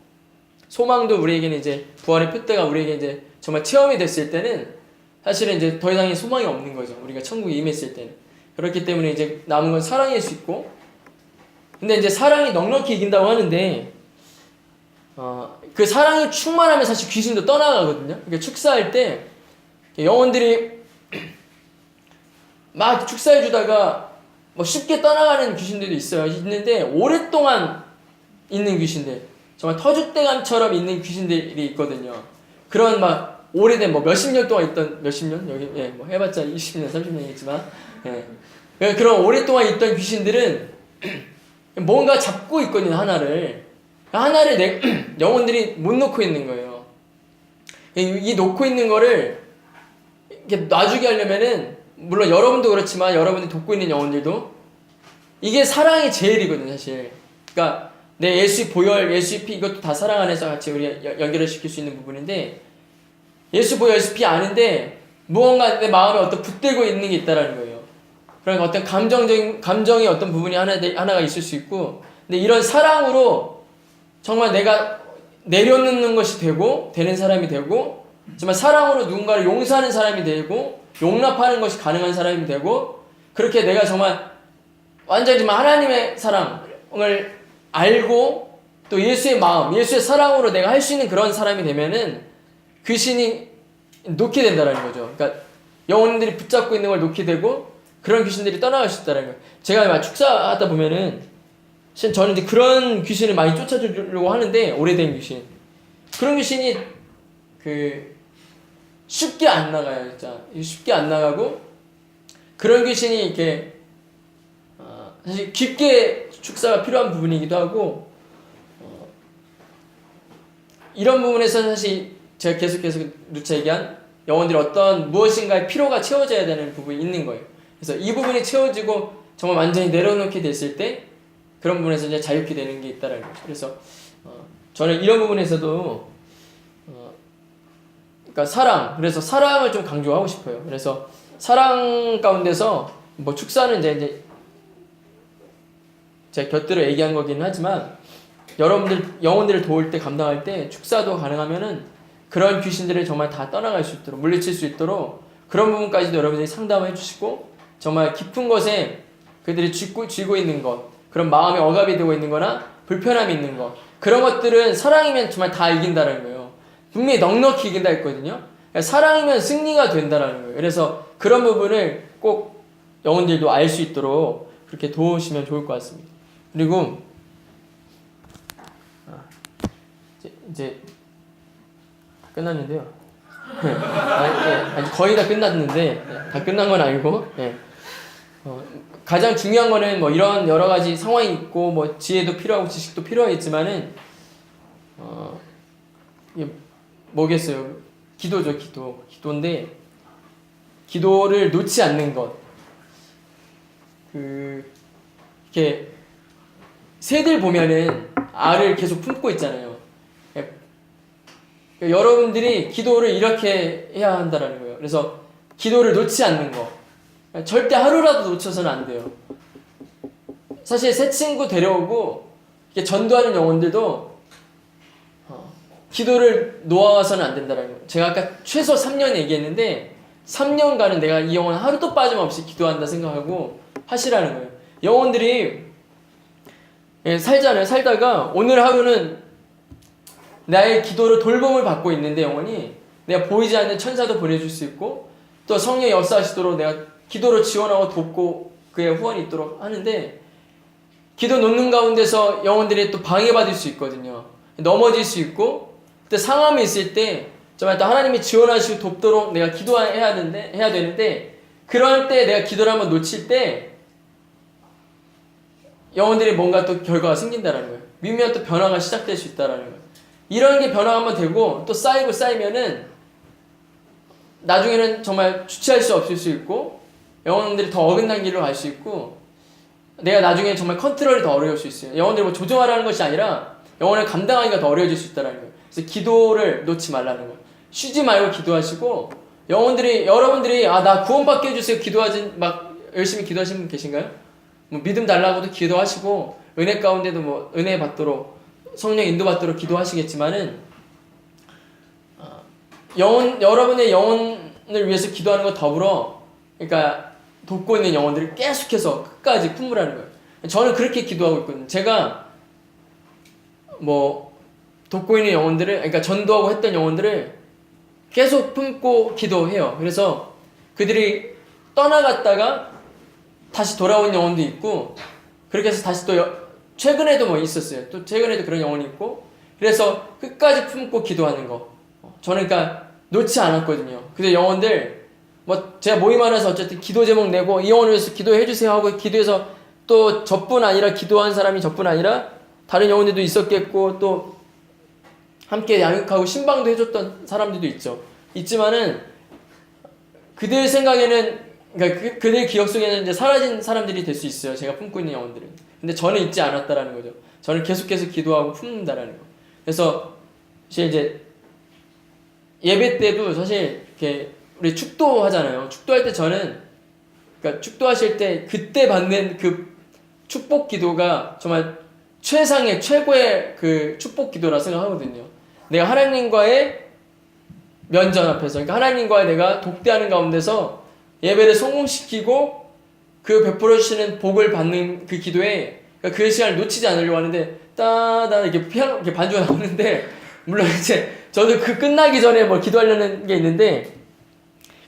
소망도 우리에게는 이제 부활의 표대가 우리에게 이제 정말 체험이 됐을 때는 사실은 이제 더 이상의 소망이 없는 거죠. 우리가 천국에 임했을 때는. 그렇기 때문에 이제 남은 건 사랑일 수 있고, 근데 이제 사랑이 넉넉히 이긴다고 하는데, 그 사랑이 충만하면 사실 귀신도 떠나가거든요. 그러니까 축사할 때 영혼들이 막 축사해주다가 뭐 쉽게 떠나가는 귀신들도 있는데 오랫동안 있는 귀신들, 정말 터줏대감처럼 있는 귀신들이 있거든요. 그런 막 오래된 뭐 몇십 년 동안 있던 몇십 년 여기 뭐 해봤자 20년 30년이겠지만 그런 오랫동안 있던 귀신들은 뭔가 잡고 있거든요. 하나를 영혼들이 못 놓고 있는 거예요. 이 놓고 있는 거를 이렇게 놔주게 하려면은 물론 여러분도 그렇지만 여러분이 돕고 있는 영혼들도 이게 사랑이 제일이거든요. 사실 그러니까 내 예수의 보혈, 예수의 피 이것도 다 사랑 안에서 같이 우리 연결을 시킬 수 있는 부분인데 예수 보혈, 예수 피 아는데 무언가 내 마음에 어떤 붙들고 있는 게 있다라는 거예요. 그러니까 어떤 감정의 어떤 부분이 하나가 있을 수 있고 근데 이런 사랑으로 정말 내가 내려놓는 것이 되는 사람이 되고 정말 사랑으로 누군가를 용서하는 사람이 되고 용납하는 것이 가능한 사람이 되고 그렇게 내가 정말 완전히 하나님의 사랑을 알고 또 예수의 마음, 예수의 사랑으로 내가 할 수 있는 그런 사람이 되면은 귀신이 놓게 된다는 거죠. 그러니까 영혼들이 붙잡고 있는 걸 놓게 되고 그런 귀신들이 떠나갈 수 있다는 거예요. 제가 축사하다 보면은 저는 이제 그런 귀신을 많이 쫓아주려고 하는데 오래된 귀신 그런 귀신이 쉽게 안 나가요. 진짜 쉽게 안 나가고 그런 귀신이 이렇게 사실 깊게 축사가 필요한 부분이기도 하고 이런 부분에서 사실 제가 계속해서 누차 얘기한 영혼들이 어떤 무엇인가의 필요가 채워져야 되는 부분이 있는 거예요. 그래서 이 부분이 채워지고 정말 완전히 내려놓게 됐을 때 그런 부분에서 이제 자유케 되는 게 있다라는 거죠. 그래서 저는 이런 부분에서도 그러니까 그래서 사랑을 좀 강조하고 싶어요. 그래서 사랑 가운데서 뭐 축사는 이제 제가 곁들여 얘기한 거긴 하지만 영혼들을 도울 때 감당할 때 축사도 가능하면은 그런 귀신들을 정말 다 떠나갈 수 있도록 물리칠 수 있도록 그런 부분까지도 여러분들이 상담해 주시고 정말 깊은 것에 그들이 쥐고 있는 것 그런 마음에 억압이 되고 있는 거나 불편함이 있는 것 그런 것들은 사랑이면 정말 다 이긴다는 거예요. 분명히 넉넉히 이긴다 했거든요. 사랑이면 승리가 된다는 거예요. 그래서 그런 부분을 꼭 영혼들도 알 수 있도록 그렇게 도우시면 좋을 것 같습니다. 그리고 이제 끝났는데요. 아직 거의 다 끝났는데 다 끝난 건 아니고 가장 중요한 거는 뭐 이런 여러 가지 상황이 있고 뭐 지혜도 필요하고 지식도 필요하겠지만은 이게 뭐겠어요? 기도죠. 기도인데 기도를 놓지 않는 것. 이렇게 새들 보면은 알을 계속 품고 있잖아요. 여러분들이 기도를 이렇게 해야 한다는 거예요. 그래서 기도를 놓지 않는 거. 절대 하루라도 놓쳐서는 안 돼요. 사실 새 친구 데려오고 전도하는 영혼들도 기도를 놓아서는 안 된다는 거예요. 제가 아까 최소 3년 얘기했는데 3년간은 내가 이 영혼 하루도 빠짐없이 기도한다 생각하고 하시라는 거예요. 영혼들이 살잖아요. 살다가 오늘 하루는 나의 기도로 돌봄을 받고 있는데 영혼이 내가 보이지 않는 천사도 보내줄 수 있고 또 성령이 역사하시도록 내가 기도로 지원하고 돕고 그의 후원이 있도록 하는데 기도 놓는 가운데서 영혼들이 또 방해받을 수 있거든요. 넘어질 수 있고 그때 상함이 있을 때 정말 또 하나님이 지원하시고 돕도록 내가 기도해야 되는데 그럴 때 내가 기도를 한번 놓칠 때 영혼들이 뭔가 또 결과가 생긴다는 거예요. 미묘한 또 변화가 시작될 수 있다는 거예요. 이런 게 변화가 한번 되고 또 쌓이면은 나중에는 정말 주체할 수 없을 수 있고 영혼들이 더 어긋난 길로 갈 수 있고 내가 나중에 정말 컨트롤이 더 어려울 수 있어요. 영혼들을 뭐 조종하라는 것이 아니라 영혼을 감당하기가 더 어려워질 수 있다는 거예요. 그래서 기도를 놓지 말라는 거예요. 쉬지 말고 기도하시고 여러분들이 나 구원받게 해주세요 기도하지 막 열심히 기도하시는 분 계신가요? 뭐 믿음 달라고도 기도하시고 은혜 가운데도 뭐 은혜 받도록 성령 인도받도록 기도하시겠지만은 여러분의 영혼을 위해서 기도하는 것 더불어 그러니까 돕고 있는 영혼들을 계속해서 끝까지 품으라는 거예요. 저는 그렇게 기도하고 있거든요. 제가 뭐 돕고 있는 영혼들을 그러니까 전도하고 했던 영혼들을 계속 품고 기도해요. 그래서 그들이 떠나갔다가 다시 돌아온 영혼도 있고 그렇게 해서 다시 또 최근에도 뭐 있었어요. 또 최근에도 그런 영혼이 있고 그래서 끝까지 품고 기도하는 거. 저는 그러니까 놓지 않았거든요. 근데 영혼들 뭐 제가 모임 안에서 어쨌든 기도 제목 내고 이 영혼을 위해서 기도해 주세요 하고 기도해서 또 저뿐 아니라 기도한 사람이 저뿐 아니라 다른 영혼들도 있었겠고 또 함께 양육하고 신방도 해줬던 사람들도 있지만은 그들 생각에는 그러니까 그들 기억 속에는 이제 사라진 사람들이 될 수 있어요. 제가 품고 있는 영혼들은. 근데 저는 잊지 않았다라는 거죠. 저는 계속해서 기도하고 품는다라는 거. 그래서 사실 이제 예배 때도 사실 이렇게 우리 축도하잖아요. 축도할 때 저는 그러니까 축도하실 때 그때 받는 그 축복 기도가 정말 최고의 그 축복 기도라 생각하거든요. 내가 하나님과의 면전 앞에서 그러니까 하나님과 내가 독대하는 가운데서 예배를 성공시키고 그 베풀어 주시는 복을 받는 그 기도에 그러니까 그 시간을 놓치지 않으려고 하는데 따다 이렇게 피아노 이렇게 반주가 나오는데 물론 이제 저도 그 끝나기 전에 뭐 기도하려는 게 있는데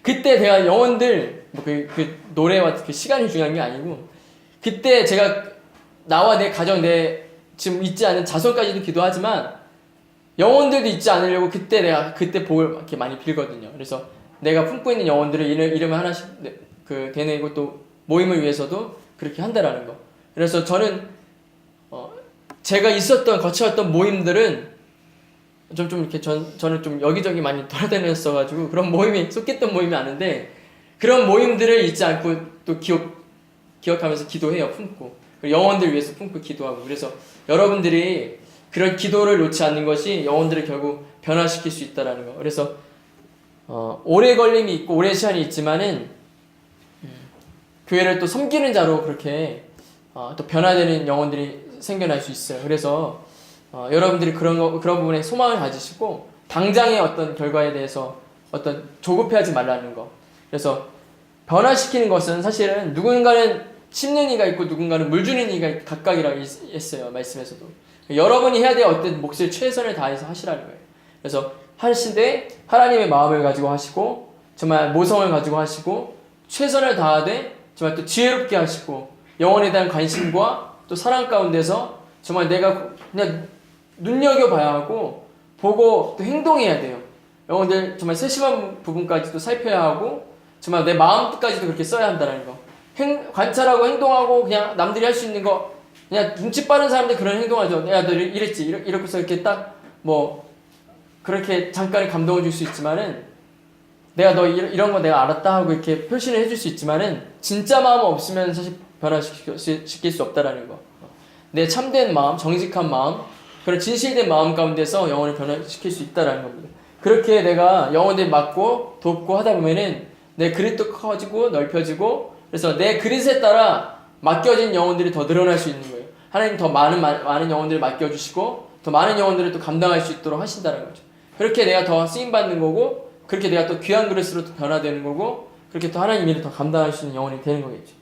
그때 제가 영혼들 뭐 그 노래와 그 시간이 중요한 게 아니고 그때 제가 나와 내 가정 내 지금 잊지 않은 자손까지도 기도하지만 영혼들도 잊지 않으려고 그때 내가 그때 복을 이렇게 많이 빌거든요. 그래서 내가 품고 있는 영혼들을 이름을 하나씩 그 되뇌고 또 모임을 위해서도 그렇게 한다라는 거. 그래서 저는 제가 거쳐왔던 모임들은 좀 이렇게 저는 좀 여기저기 많이 돌아다녔어가지고 그런 모임이 속했던 모임이 아는데 그런 모임들을 잊지 않고 또 기억하면서 기도해요. 품고 영혼들 위해서 품고 기도하고 그래서 여러분들이 그런 기도를 놓지 않는 것이 영혼들을 결국 변화시킬 수 있다라는 거. 그래서 오래 걸림이 있고 오래 시간이 있지만은 교회를 또 섬기는 자로 그렇게 또 변화되는 영혼들이 생겨날 수 있어요. 그래서 여러분들이 그런 부분에 소망을 가지시고 당장의 어떤 결과에 대해서 어떤 조급해하지 말라는 거. 그래서 변화시키는 것은 사실은 누군가는 심는 이가 있고 누군가는 물 주는 이가 각각이라고 했어요. 말씀에서도. 여러분이 해야 될 어떤 몫을 최선을 다해서 하시라는 거예요. 그래서 하시되 하나님의 마음을 가지고 하시고 정말 모성을 가지고 하시고 최선을 다하되 정말 또 지혜롭게 하시고 영혼에 대한 관심과 또 사랑 가운데서 정말 내가 그냥 눈여겨봐야 하고 보고 또 행동해야 돼요. 영혼들 정말 세심한 부분까지도 살펴야 하고 정말 내 마음까지도 그렇게 써야 한다는 거. 관찰하고 행동하고 그냥 남들이 할 수 있는 거 그냥 눈치 빠른 사람들 그런 행동하죠. 야 너 이랬지 이렇게서 이렇게 딱 뭐 그렇게 잠깐 감동을 줄 수 있지만은 내가 너 이런 거 내가 알았다 하고 이렇게 표시를 해줄 수 있지만은 진짜 마음 없으면 사실 변화시킬 수 없다라는 거. 내 참된 마음, 정직한 마음, 그런 진실된 마음 가운데서 영혼을 변화시킬 수 있다라는 겁니다. 그렇게 내가 영혼들 맡고 돕고 하다 보면은 내 그릇도 커지고 넓혀지고 그래서 내 그릇에 따라 맡겨진 영혼들이 더 늘어날 수 있는 거예요. 하나님 더 많은 영혼들을 맡겨주시고 더 많은 영혼들을 또 감당할 수 있도록 하신다는 거죠. 그렇게 내가 더 쓰임받는 거고 그렇게 내가 또 귀한 그릇으로 또 변화되는 거고 그렇게 또 하나님 일을 더 감당할 수 있는 영혼이 되는 거겠죠.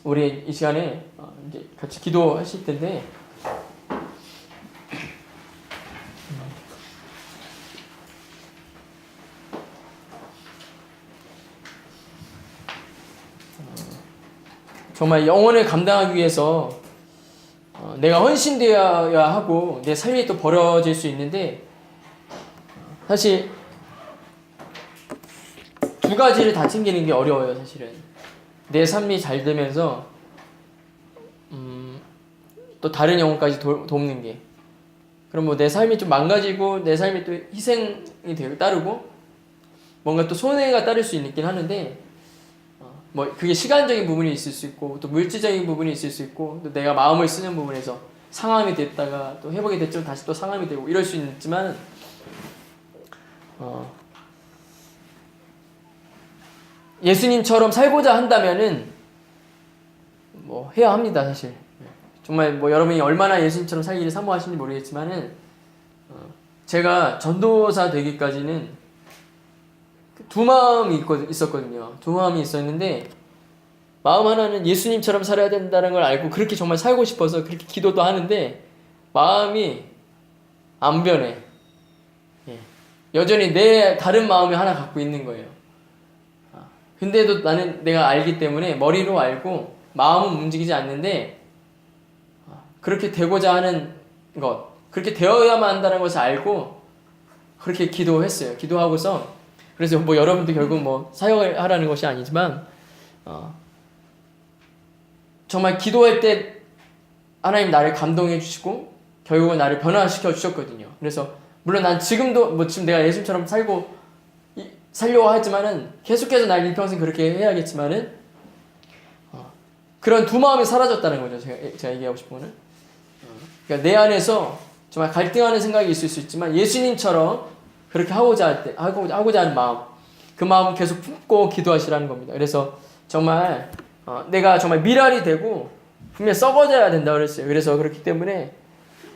우리 이 시간에 이제 같이 기도하실 텐데 정말 영혼을 감당하기 위해서 내가 헌신되어야 하고 내 삶이 또 벌어질 수 있는데 사실 두 가지를 다 챙기는 게 어려워요. 사실은 내 삶이 잘 되면서 또 다른 영혼까지 돕는 게 그럼 뭐 내 삶이 좀 망가지고 내 삶이 또 희생이 되고 따르고 뭔가 또 손해가 따를 수 있긴 하는데 뭐 그게 시간적인 부분이 있을 수 있고 또 물질적인 부분이 있을 수 있고 또 내가 마음을 쓰는 부분에서 상함이 됐다가 또 회복이 됐지만 다시 또 상함이 되고 이럴 수 있지만 예수님처럼 살고자 한다면은 뭐 해야 합니다. 사실 정말 뭐 여러분이 얼마나 예수님처럼 살기를 사모하시는지 모르겠지만은 제가 전도사 되기까지는 두 마음이 있었거든요. 두 마음이 있었는데 마음 하나는 예수님처럼 살아야 된다는 걸 알고 그렇게 정말 살고 싶어서 그렇게 기도도 하는데 마음이 안 변해. 여전히 내 다른 마음이 하나 갖고 있는 거예요. 근데도 나는 내가 알기 때문에 머리로 알고 마음은 움직이지 않는데 그렇게 되고자 하는 것, 그렇게 되어야만 한다는 것을 알고 그렇게 기도했어요. 기도하고서 그래서 뭐 여러분도 결국 뭐 사역을 하라는 것이 아니지만 정말 기도할 때 하나님 나를 감동해 주시고 결국은 나를 변화시켜 주셨거든요. 그래서 물론 난 지금도 뭐 지금 내가 예수님처럼 살려고 하지만은 계속해서 날 일평생 그렇게 해야겠지만은 그런 두 마음이 사라졌다는 거죠. 제가 얘기하고 싶은 거는 그러니까 내 안에서 정말 갈등하는 생각이 있을 수 있지만 예수님처럼 그렇게 하고자 하는 마음, 그 마음을 계속 품고 기도하시라는 겁니다. 그래서 정말 내가 정말 미랄이 되고 분명 썩어져야 된다고 그랬어요. 그래서 그렇기 때문에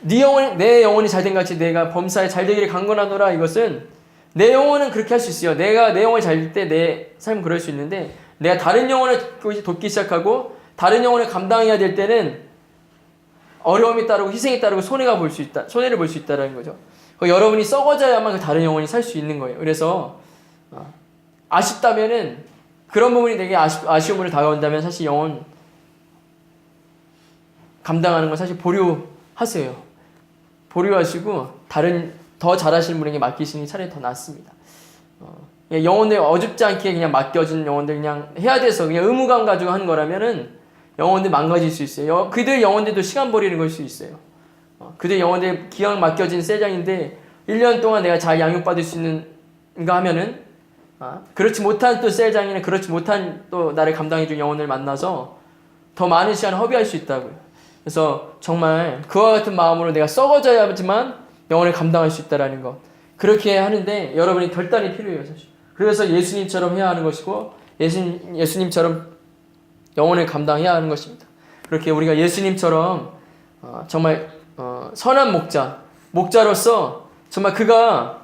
내 영혼이 잘된 같이 내가 범사에 잘되기를 강건하노라. 이것은 내 영혼은 그렇게 할 수 있어요. 내가 내 영혼이 잘될 때 내 삶은 그럴 수 있는데 내가 다른 영혼을 돕기 시작하고 다른 영혼을 감당해야 될 때는 어려움이 따르고 희생이 따르고 손해를 볼 수 있다라는 거죠. 여러분이 썩어져야만 그 다른 영혼이 살 수 있는 거예요. 그래서 아쉽다면은 그런 부분이 되게 아쉬움으로 다가온다면 사실 영혼 감당하는 건 사실 보류하세요. 보류하시고 다른 더 잘하시는 분에게 맡기시는 차라리 더 낫습니다. 영혼들 어줍지 않게 그냥 맡겨진 영혼들 그냥 해야 돼서 그냥 의무감 가지고 하는 거라면은 영혼들 망가질 수 있어요. 그들 영혼들도 시간 버리는 걸 수 있어요. 그들 영혼들 기왕 맡겨진 쇠장인데 1년 동안 내가 잘 양육받을 수 있는가 하면은 그렇지 못한 또 쇠장이나 그렇지 못한 또 나를 감당해준 영혼을 만나서 더 많은 시간을 허비할 수 있다고요. 그래서 정말 그와 같은 마음으로 내가 썩어져야지만 영혼을 감당할 수 있다라는 것. 그렇게 하는데 여러분이 결단이 필요해요, 사실. 그래서 예수님처럼 해야 하는 것이고 예수님처럼 영혼을 감당해야 하는 것입니다. 그렇게 우리가 예수님처럼 정말 선한 목자로서 정말 그가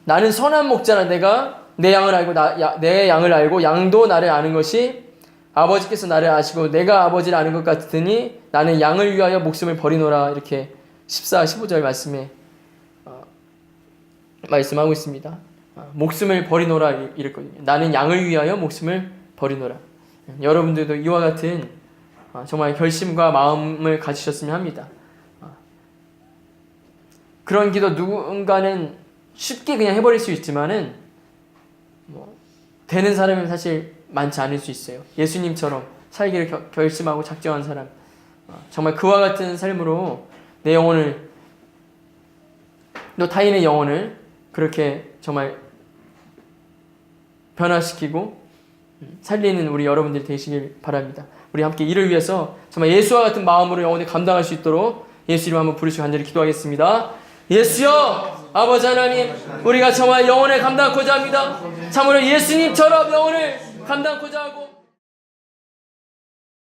나는 선한 목자라 내가 내 양을 알고 내 양을 알고 양도 나를 아는 것이 아버지께서 나를 아시고 내가 아버지를 아는 것 같으니 나는 양을 위하여 목숨을 버리노라. 이렇게 14, 15절 말씀에 말씀하고 있습니다. 목숨을 버리노라 이랬거든요. 나는 양을 위하여 목숨을 버리노라. 여러분들도 이와 같은 정말 결심과 마음을 가지셨으면 합니다. 그런 기도 누군가는 쉽게 그냥 해버릴 수 있지만은 되는 사람은 사실 많지 않을 수 있어요. 예수님처럼 살기를 결심하고 작정한 사람, 정말 그와 같은 삶으로 내 영혼을 또 타인의 영혼을 그렇게 정말 변화시키고 살리는 우리 여러분들이 되시길 바랍니다. 우리 함께 이를 위해서 정말 예수와 같은 마음으로 영혼을 감당할 수 있도록 예수 이름 한번 부르시고 간절히 기도하겠습니다. 예수여, 아버지 하나님, 우리가 정말 영혼을 감당하고자 합니다. 참으로 예수님처럼 영혼을 감당하고자 하고